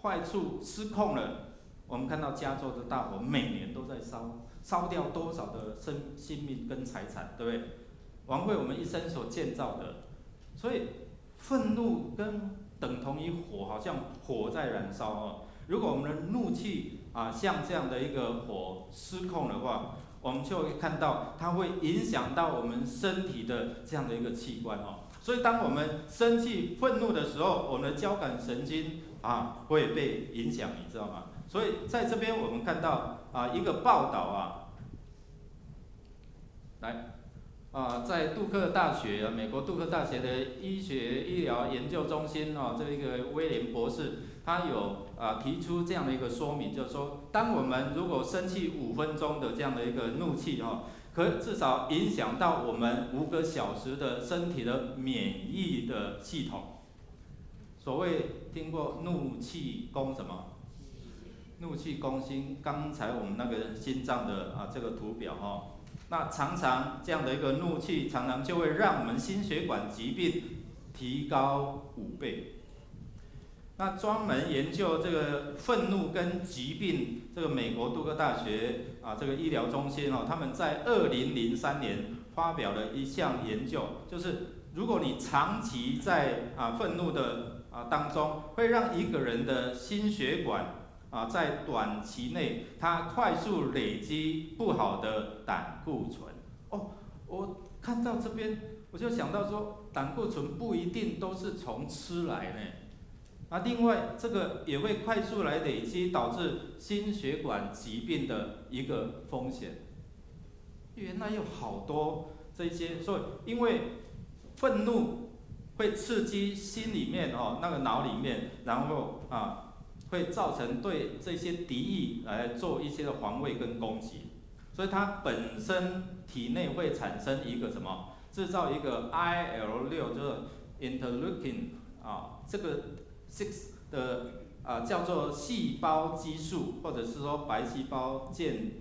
坏处失控了，我们看到加州的大火每年都在烧掉多少的性命跟财产，对不对？王贵我们一生所建造的，所以。愤怒等同于火，好像火在燃烧如果我们的怒气像这样的一个火失控的话，我们就会看到它会影响到我们身体的这样的一个器官所以当我们生气、愤怒的时候，我们的交感神经会被影响，你知道吗？所以在这边我们看到一个报道来。在杜克大学美国杜克大学的医疗研究中心这一个威廉博士，他有提出这样的一个说明，就是说，当我们如果生气5分钟的这样的一个怒气可至少影响到我们5个小时的身体的免疫的系统。所谓听过怒气攻什么？怒气攻心。刚才我们那个心脏的这个图表那常常这样的一个怒气，常常就会让我们心血管疾病提高5倍。那专门研究这个愤怒跟疾病，这个美国杜克大学这个医疗中心他们在2003年发表了一项研究，就是如果你长期在愤怒的当中，会让一个人的心血管在短期内，它快速累积不好的胆固醇。我看到这边，我就想到说，胆固醇不一定都是从吃来呢。另外，这个也会快速来累积，导致心血管疾病的一个风险。原来有好多这些，所以因为愤怒会刺激心里面那个脑里面，然后会造成对这些敌意来做一些的防卫跟攻击，所以它本身体内会产生一个什么？制造一个 IL-6，就是 interleukin 这个 6的叫做细胞激素，或者是说白细胞间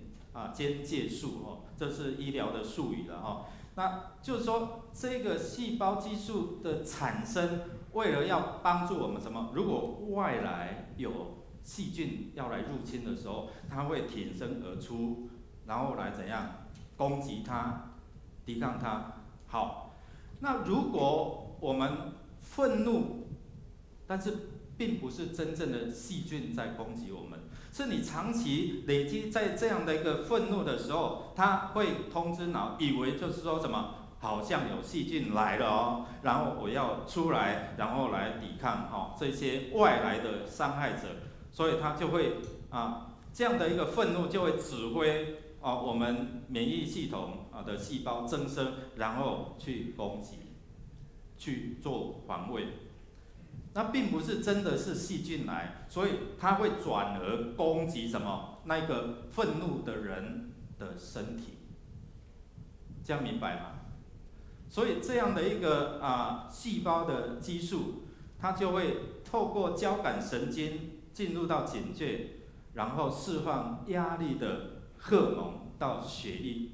介素这是医疗的术语了那就是说这个细胞激素的产生。为了要帮助我们什么？如果外来有细菌要来入侵的时候，它会挺身而出，然后来怎样攻击它、抵抗它。好，那如果我们愤怒，但是并不是真正的细菌在攻击我们，是你长期累积在这样的一个愤怒的时候，它会通知脑，以为就是说什么？好像有细菌来了然后我要出来，然后来抵抗这些外来的伤害者，所以他就会这样的一个愤怒就会指挥我们免疫系统的细胞增生，然后去攻击，去做防卫。那并不是真的是细菌来，所以它会转而攻击什么？那个愤怒的人的身体，这样明白吗？所以这样的一个细胞的激素，它就会透过交感神经进入到警戒，然后释放压力的荷尔蒙到血液，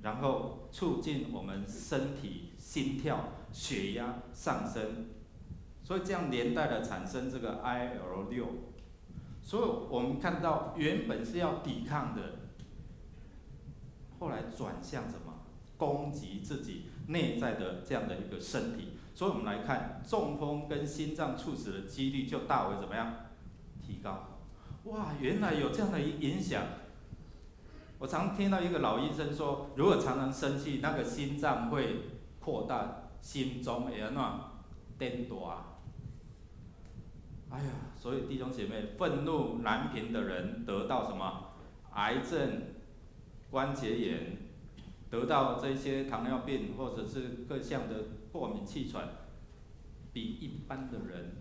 然后促进我们身体心跳、血压上升，所以这样连带的产生这个 IL-6。所以我们看到原本是要抵抗的，后来转向什么？攻击自己内在的这样的一个身体。所以我们来看，中风跟心脏猝死的几率就大为怎么样？提高。哇，原来有这样的影响。我常听到一个老医生说，如果常常生气，那个心脏会扩大，心中会安怎颠大。哎呀，所以弟兄姐妹，愤怒难平的人得到什么？癌症、关节炎，得到这些糖尿病或者是各项的过敏气喘，比一般的人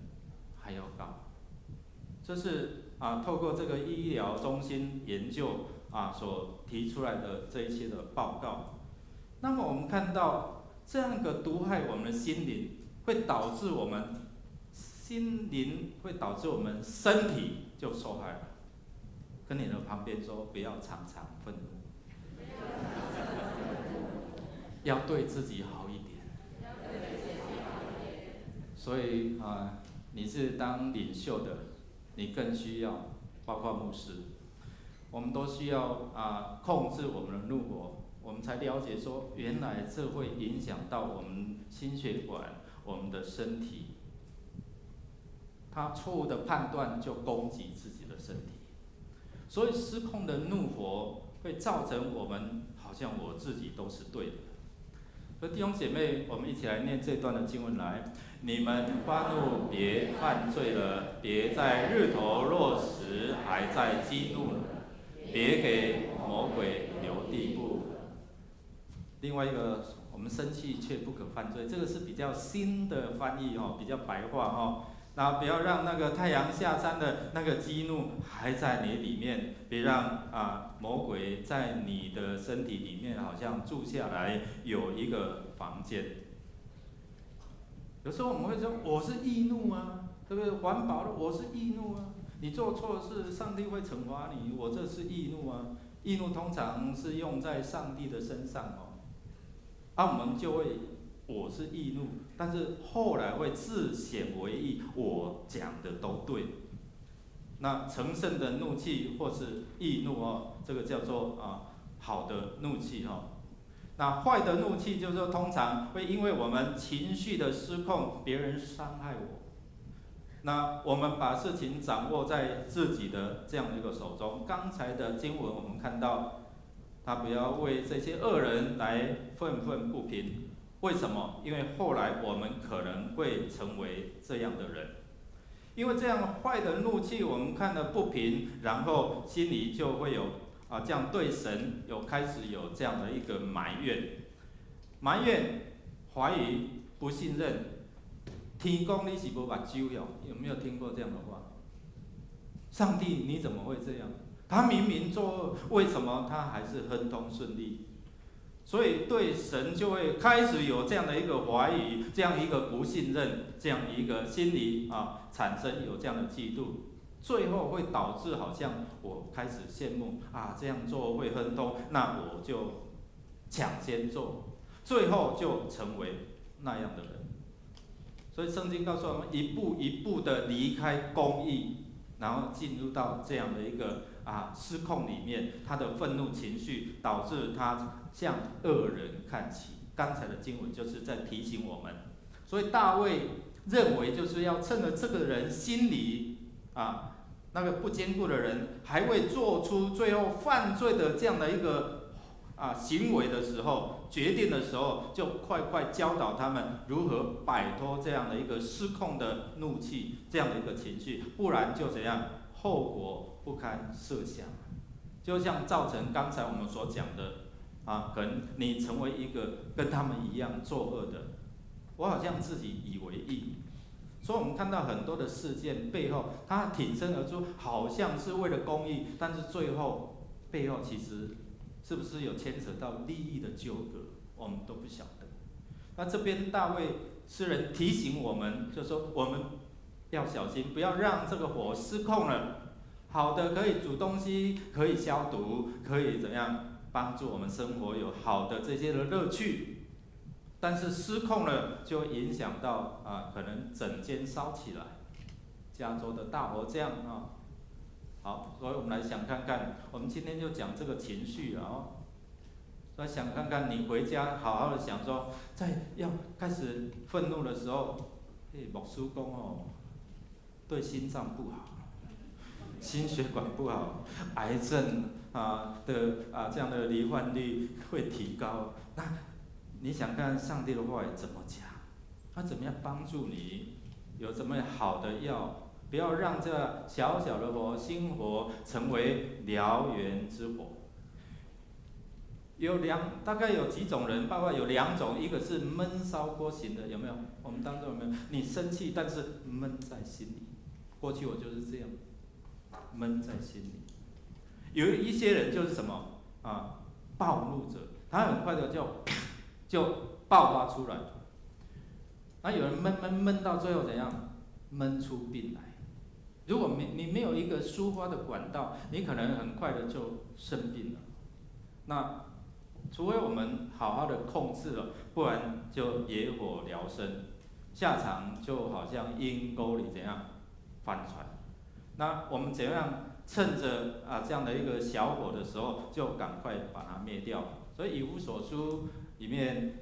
还要高。这是透过这个医疗中心研究所提出来的这一些的报告。那么我们看到这样的毒害我们的心灵，会导致我们心灵会导致我们身体就受害了。跟你的旁边说，不要常常愤怒，要对自己好一点。所以你是当领袖的，你更需要，包括牧师，我们都需要控制我们的怒火，我们才了解说，原来这会影响到我们心血管、我们的身体。他错误的判断就攻击自己的身体，所以失控的怒火会造成我们好像我自己都是对的。所以弟兄姐妹，我们一起来念这段的经文来。你们发怒，别犯罪了；别在日头落时还在激怒了；别给魔鬼留地步。另外一个，我们生气却不可犯罪，这个是比较新的翻译比较白话然后不要让那个太阳下山的那个激怒还在你里面，别让魔鬼在你的身体里面好像住下来，有一个房间。有时候我们会说，我是易怒啊，对不对？环保的我是易怒啊，你做错事，上帝会惩罚你，我这是易怒啊。易怒通常是用在上帝的身上我们就会我是易怒，但是后来会自显为义，我讲的都对。那成圣的怒气或是易怒这个叫做好的怒气那坏的怒气就是说，通常会因为我们情绪的失控，别人伤害我，那我们把事情掌握在自己的这样的一个手中。刚才的经文我们看到，他不要为这些恶人来愤愤不平。为什么？因为后来我们可能会成为这样的人，因为这样坏的怒气，我们看得不平，然后心里就会有这样对神开始有这样的一个埋怨、怀疑、不信任。天公你是无目睭哟，有没有听过这样的话？上帝你怎么会这样？他明明作恶，为什么他还是亨通顺利？所以对神就会开始有这样的一个怀疑，这样一个不信任，这样一个心理产生有这样的嫉妒，最后会导致好像我开始羡慕这样做会亨通，那我就抢先做，最后就成为那样的人。所以圣经告诉我们，一步一步的离开公义，然后进入到这样的一个失控里面，他的愤怒情绪导致他向恶人看齐。刚才的经文就是在提醒我们，所以大卫认为就是要趁着这个人心里那个不坚固的人还未做出最后犯罪的这样的一个行为的时候，决定的时候，就快快教导他们如何摆脱这样的一个失控的怒气，这样的一个情绪，不然就怎样，后果不堪设想。就像造成刚才我们所讲的可能你成为一个跟他们一样作恶的，我好像自己以为义。所以我们看到很多的事件背后，他挺身而出，好像是为了公义，但是最后背后其实是不是有牵扯到利益的纠葛，我们都不晓得。那这边大卫诗人提醒我们，就说我们要小心，不要让这个火失控了。好的可以煮东西，可以消毒，可以怎样帮助我们生活有好的这些的乐趣，但是失控了就影响到可能整间烧起来，加州的大火这样啊。好，所以我们来想看看，我们今天就讲这个情绪啊。所以想看看你回家好好的想说，在要开始愤怒的时候，牧师讲哦，对心脏不好，心血管不好，癌症这样的罹患率会提高。那你想看上帝的话怎么讲？他怎么样帮助你？有什么好的药？不要让这小小的火、心火成为燎原之火。大概有几种人，包括有2种，一个是闷烧锅型的，有没有？我们当中有没有？你生气，但是闷在心里。过去我就是这样，闷在心里。有一些人就是什么暴怒者，他很快的就爆发出来。有人闷到最后怎样？闷出病来。如果你没有一个抒发的管道，你可能很快的就生病了。那除非我们好好的控制了，不然就野火燎身，下场就好像阴沟里怎样翻船。那我们怎样趁着这样的一个小火的时候，就赶快把它灭掉。所以以弗所书里面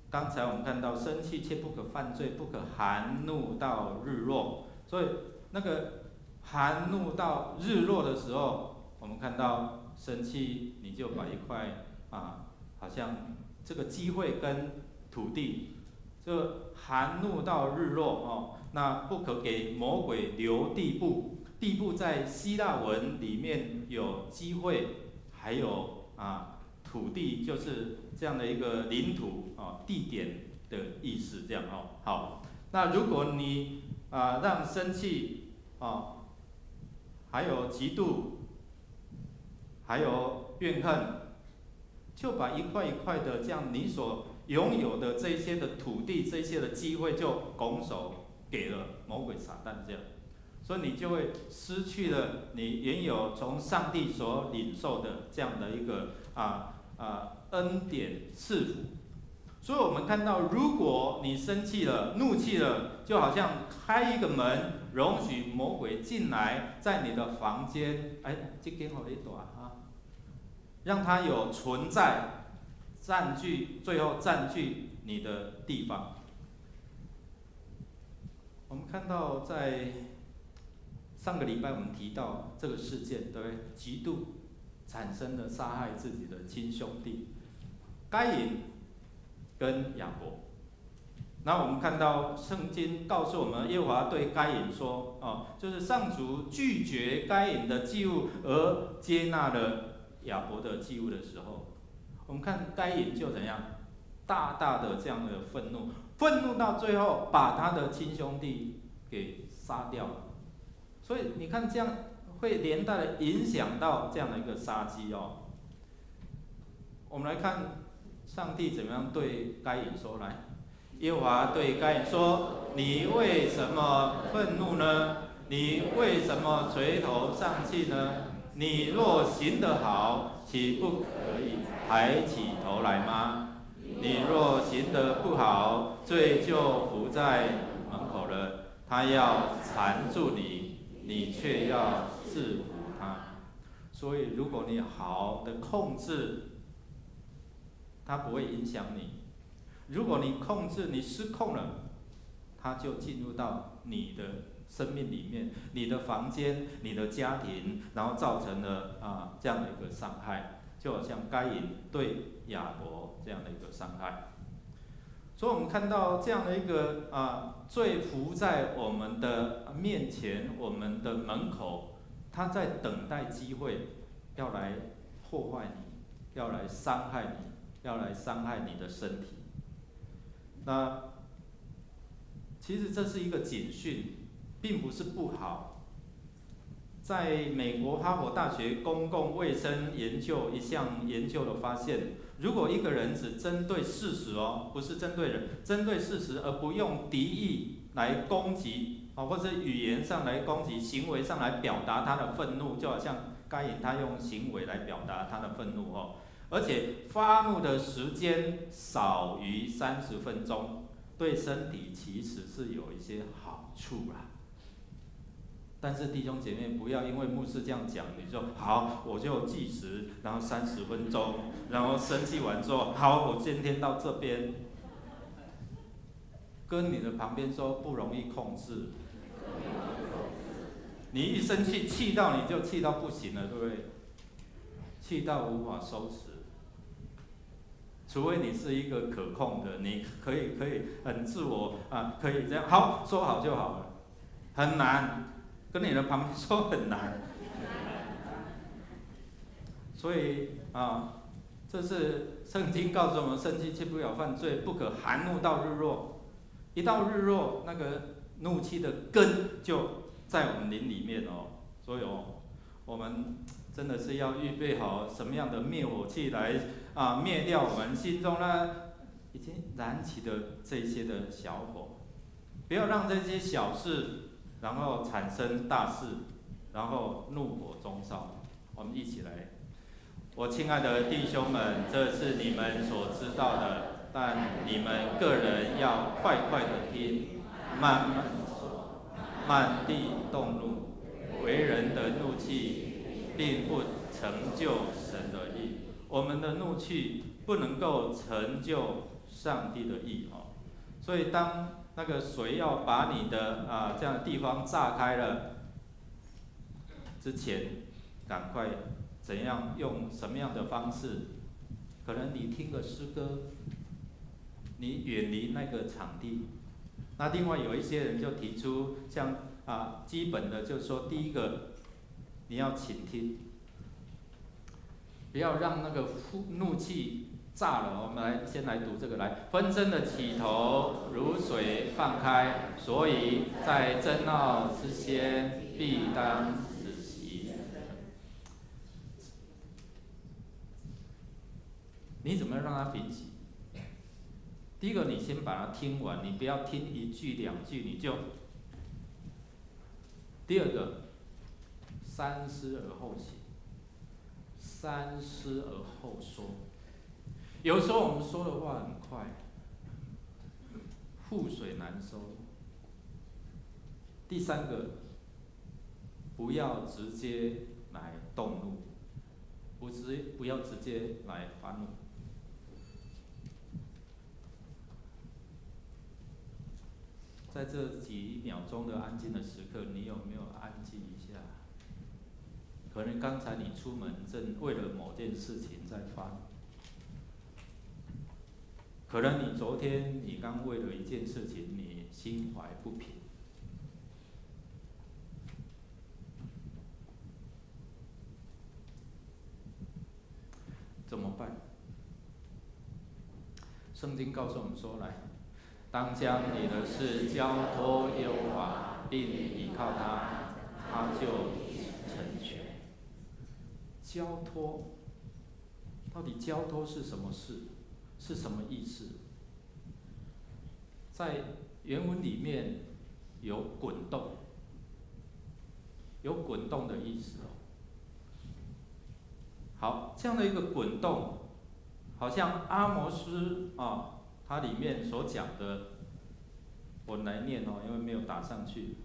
刚才我们看到生气切不可犯罪，不可含怒到日落。所以那个含怒到日落的时候，我们看到生气，你就把一块好像这个机会跟土地，就含怒到日落那不可给魔鬼留地步。地步在希腊文里面有机会，还有土地，就是这样的一个领土地点的意思，这样好，那如果你让生气还有嫉妒，还有怨恨，就把一块一块的这样你所拥有的这些的土地，这些的机会就拱手给了魔鬼撒旦这样，所以你就会失去了你原有从上帝所领受的这样的一个恩典赐福。所以我们看到，如果你生气了、怒气了，就好像开一个门，容许魔鬼进来，在你的房间，这间好你大让他有存在，最后占据你的地方。我们看到在上个礼拜我们提到这个事件，对不对？嫉妒产生了杀害自己的亲兄弟，该隐跟亚伯。然后我们看到圣经告诉我们，耶和华对该隐说，就是上主拒绝该隐的祭物，而接纳了亚伯的祭物的时候，我们看该隐就怎样，大大的这样的愤怒到最后把他的亲兄弟给杀掉了。所以你看这样会连带的影响到这样的一个杀机我们来看上帝怎么样对该隐说，来，耶和华对该隐说：“你为什么愤怒呢？你为什么垂头丧气呢？你若行得好，岂不可以抬起头来吗？你若行得不好，罪就伏在门口了，他要缠住你，你却要制服他。”所以，如果你好的控制，它不会影响你；如果你控制，你失控了，它就进入到你的生命里面，你的房间、你的家庭，然后造成了这样的一个伤害，就好像该隐对亚伯这样的一个伤害。所以我们看到这样的一个罪伏在我们的面前，我们的门口，他在等待机会，要来破坏你，要来伤害你，要来伤害你的身体。那其实这是一个警讯，并不是不好。在美国哈佛大学公共卫生研究一项研究的发现，如果一个人只针对事实哦，不是针对人，针对事实而不用敌意来攻击啊，或者语言上来攻击，行为上来表达他的愤怒，就好像该隐他用行为来表达他的愤怒哦，而且发怒的时间少于30分钟，对身体其实是有一些好处啦。但是弟兄姐妹，不要因为牧师这样讲，你说好我就计时，然后30分钟，然后生气完之后，好我今天到这边，跟你的旁边说不容易控制。你一生气，气到你就气到不行了，对不对？气到无法收拾。除非你是一个可控的，你可以很自我啊，可以这样好说好就好了，很难。跟你的旁边说很难，所以啊，这是圣经告诉我们：生气却不要犯罪，不可含怒到日落。一到日落，那个怒气的根就在我们灵里面哦。所以哦，我们真的是要预备好什么样的灭火器来灭掉我们心中呢已经燃起的这些的小火，不要让这些小事。然后产生大事，然后怒火中烧。我们一起来，我亲爱的弟兄们，这是你们所知道的，但你们个人要快快的听，慢慢说，慢地动怒。为人的怒气，并不成就神的义。我们的怒气不能够成就上帝的义哦。所以当那个水要把你的这样的地方炸开了之前，赶快怎样用什么样的方式？可能你听个诗歌，你远离那个场地。那另外有一些人就提出像基本的，就是说第一个你要倾听，不要让那个怒气炸了。我们先来读这个来，纷争的起头如水放开，所以在争闹之先必当止息。你怎么让它平息？第一个，你先把它听完，你不要听1句2句你就。第二个，三思而后行，三思而后说。有时候我们说的话很快，覆水难收。第三个，不要直接来动怒，不要直接来发怒。在这几秒钟的安静的时刻，你有没有安静一下？可能刚才你出门正为了某件事情在发怒。可能你昨天你刚为了一件事情，你心怀不平，怎么办？圣经告诉我们说，来，当将你的事交托耶和华，并依靠他，他就成全。交托，到底交托是什么事？是什么意思？在原文里面有滚动，有滚动的意思哦。好，这样的一个滚动，好像阿摩斯它里面所讲的，我来念哦，因为没有打上去。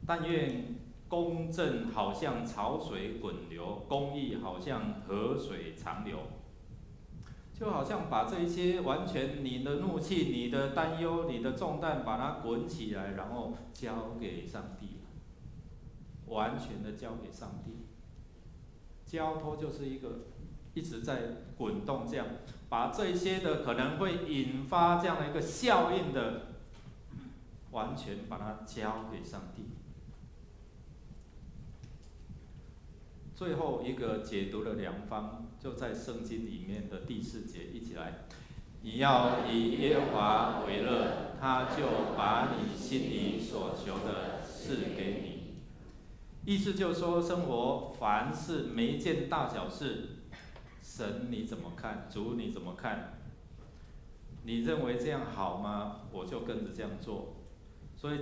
但愿公正好像潮水滚流，公义好像河水长流。就好像把这一些完全你的怒气、你的担忧、你的重担，把它滚起来，然后交给上帝了，完全的交给上帝。交托就是一个一直在滚动，这样把这些的可能会引发这样的一个效应的，完全把它交给上帝。最后一个解读的良方，就在圣经里面的第4节，一起来。你要以耶和华为乐，他就把你心里所求的赐给你。意思就是说，生活凡事每一件大小事，神你怎么看？主你怎么看？你认为这样好吗？我就跟着这样做。所以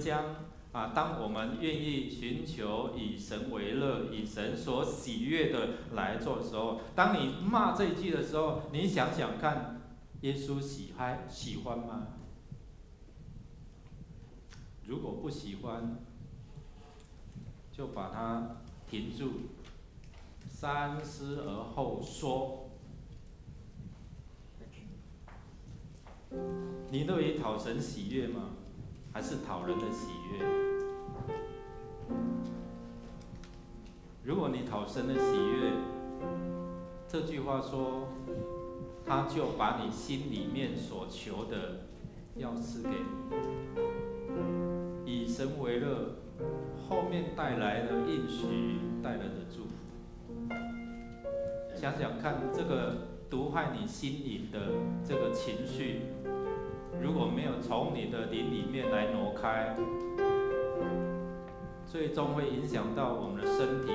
当我们愿意寻求以神为乐、以神所喜悦的来做的时候，当你骂这一句的时候，你想想看，耶稣喜欢吗？如果不喜欢，就把它停住，三思而后说。你乐于讨神喜悦吗？还是讨人的喜悦？如果你讨神的喜悦，这句话说，他就把你心里面所求的要赐给你。以神为乐，后面带来的应许，带来的祝福。想想看，这个毒害你心灵的这个情绪，如果没有从你的灵里面来挪开，最终会影响到我们的身体、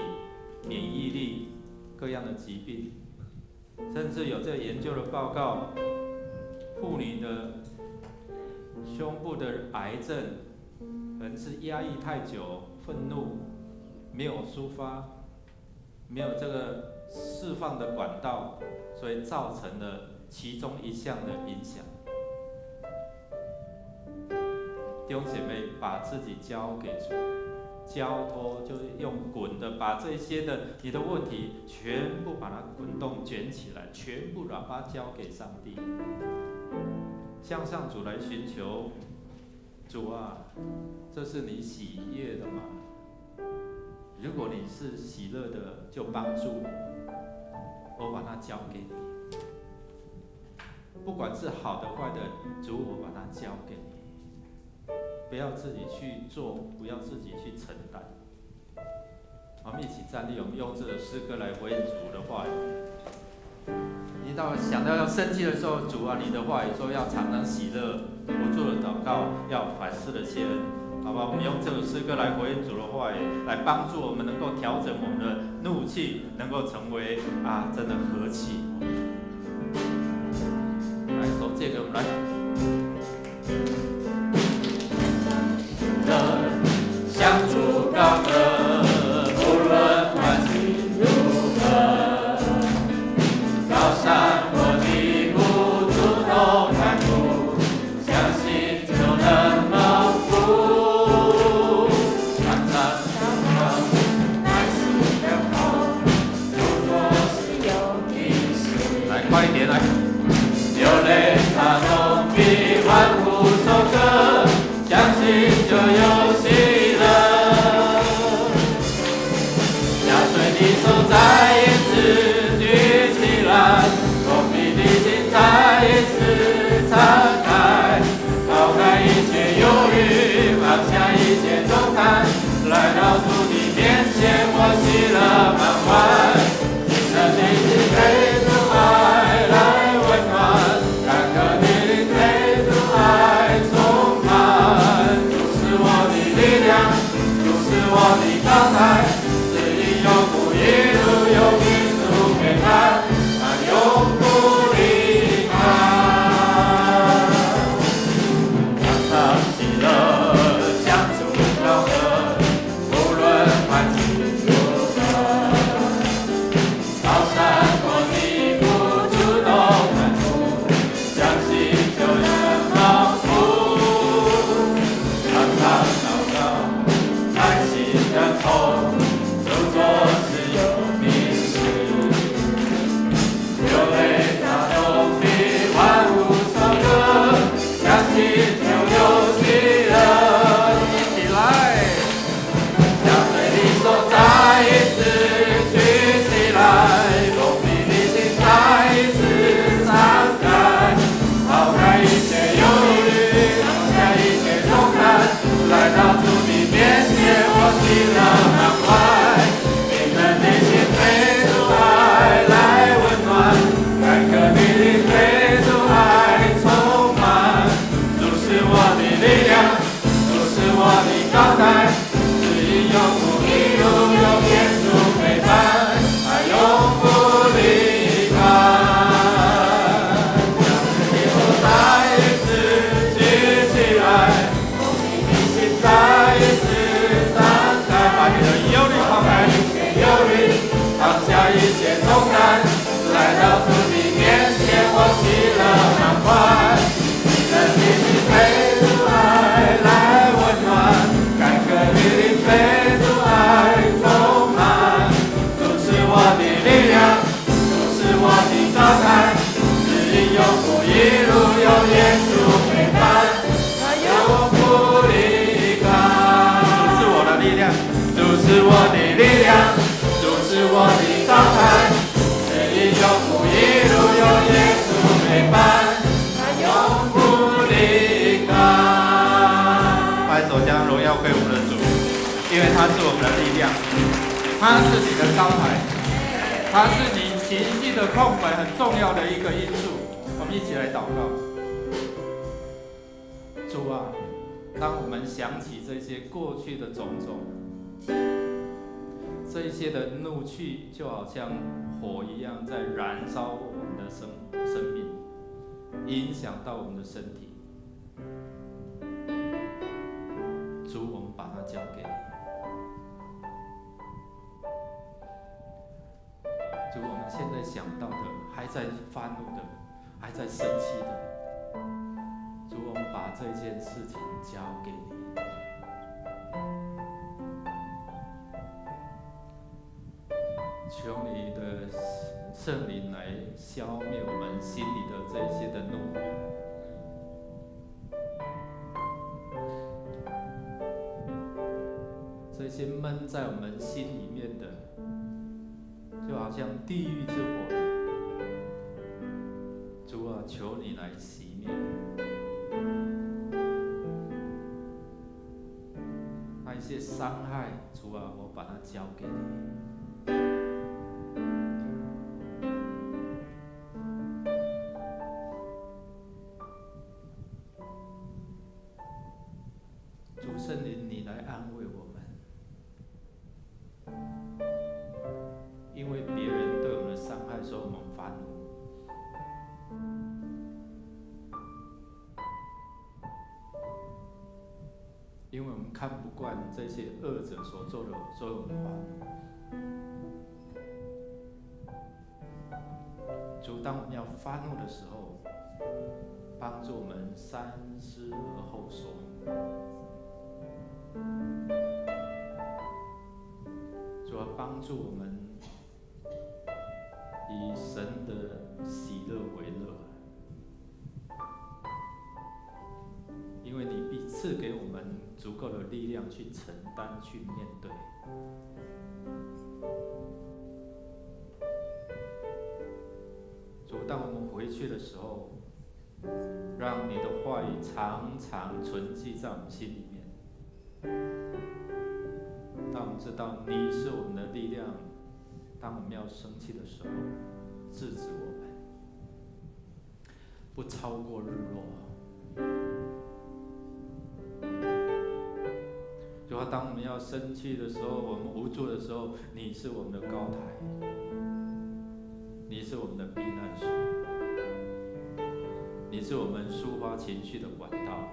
免疫力、各样的疾病，甚至有这个研究的报告，妇女的胸部的癌症，可能是压抑太久，愤怒没有抒发，没有这个释放的管道，所以造成了其中一项的影响。弟兄姐妹，把自己交给主，交托就是用滚的，把这些的你的问题全部把它滚动卷起来，全部把它交给上帝，向上主来寻求。主啊，这是你喜悦的吗？如果你是喜乐的，就帮助我把它交给你。不管是好的坏的，主，我把它交给你。不要自己去做，不要自己去承担。我们一起站立，我们用这首诗歌来回应主的话语。你想到要生气的时候，主啊，你的话语说要常常喜乐，不住的祷告，要凡事的谢恩，好吧？我们用这首诗歌来回应主的话语，来帮助我们能够调整我们的怒气，能够成为真的和气。来，手借给我们来。向主高歌，无论环境如何，高山或低谷，主都看顾，相信就能蒙福。常常祷告，耐心等候，如果是有意识，来快一点来，流泪洒动比欢呼颂歌。它是你的招牌，它是你情绪的控管很重要的一个因素。我们一起来祷告。主啊，当我们想起这些过去的种种，这一些的怒气就好像火一样在燃烧我们的生命，影响到我们的身体。主，我们把它交给你。主，我们现在想到的，还在发怒的，还在生气的，主，我们把这件事情交给你。求你的圣灵来消灭我们心里的这些的怒火。这些闷在我们心里面的，就好像地狱之火，主啊，求你来熄灭。那一些伤害，主啊，我把它交给你。主圣灵，你来安慰我们。因为别人对我们的伤害，所以我们发怒。因为我们看不惯这些恶者所做的，所以我们发怒。主，当我们要发怒的时候，帮助我们三思而后说。主要帮助我们以神的喜乐为乐，因为你必赐给我们足够的力量去承担、去面对。主，当我们回去的时候，让你的话语常常存记在我们心里面。当我们知道你是我们的力量，当我们要生气的时候，制止我们，不超过日落。主啊，当我们要生气的时候，我们无助的时候，你是我们的高台，你是我们的避难所，你是我们抒发情绪的管道。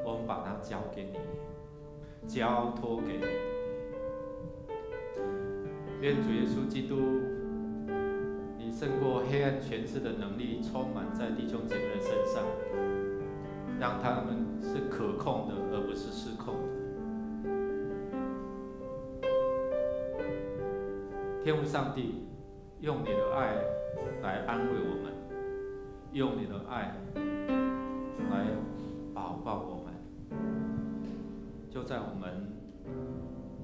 我们把它交给你，交托给你。愿主耶稣基督，你胜过黑暗权势的能力充满在弟兄姐妹的身上，让他们是可控的，而不是失控的。天父上帝，用你的爱来安慰我们，用你的爱来保抱我们。就在我们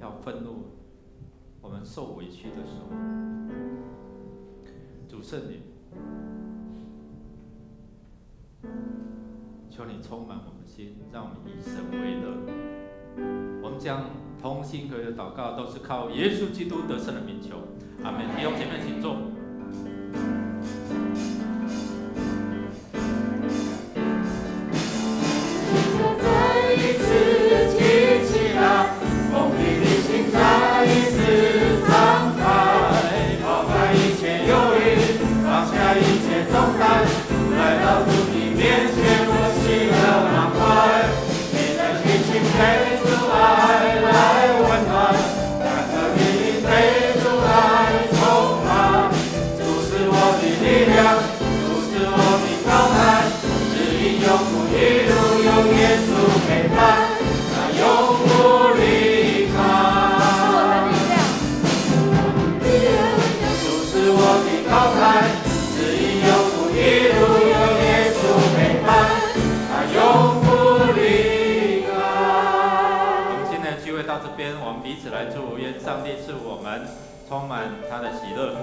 要愤怒、我们受委屈的时候，主圣灵，求你充满我们的心，让我们以神为乐。我们将同心合意的祷告，都是靠耶稣基督得胜的名求。阿们。弟兄姐妹，请坐。再一次敞开，抛开一切忧虑，放下一切重担，来到主你面前，我喜乐满怀。你的心情被主爱来温暖，感到你被主爱充满。主是我的力量，主是我的高台，指引永不一路有耶稣陪伴，那永不离开。高台，指引永不一路有耶稣陪伴，他永不离开。我们今天的聚会到这边，我们彼此来祝福，愿上帝赐我们充满他的喜乐。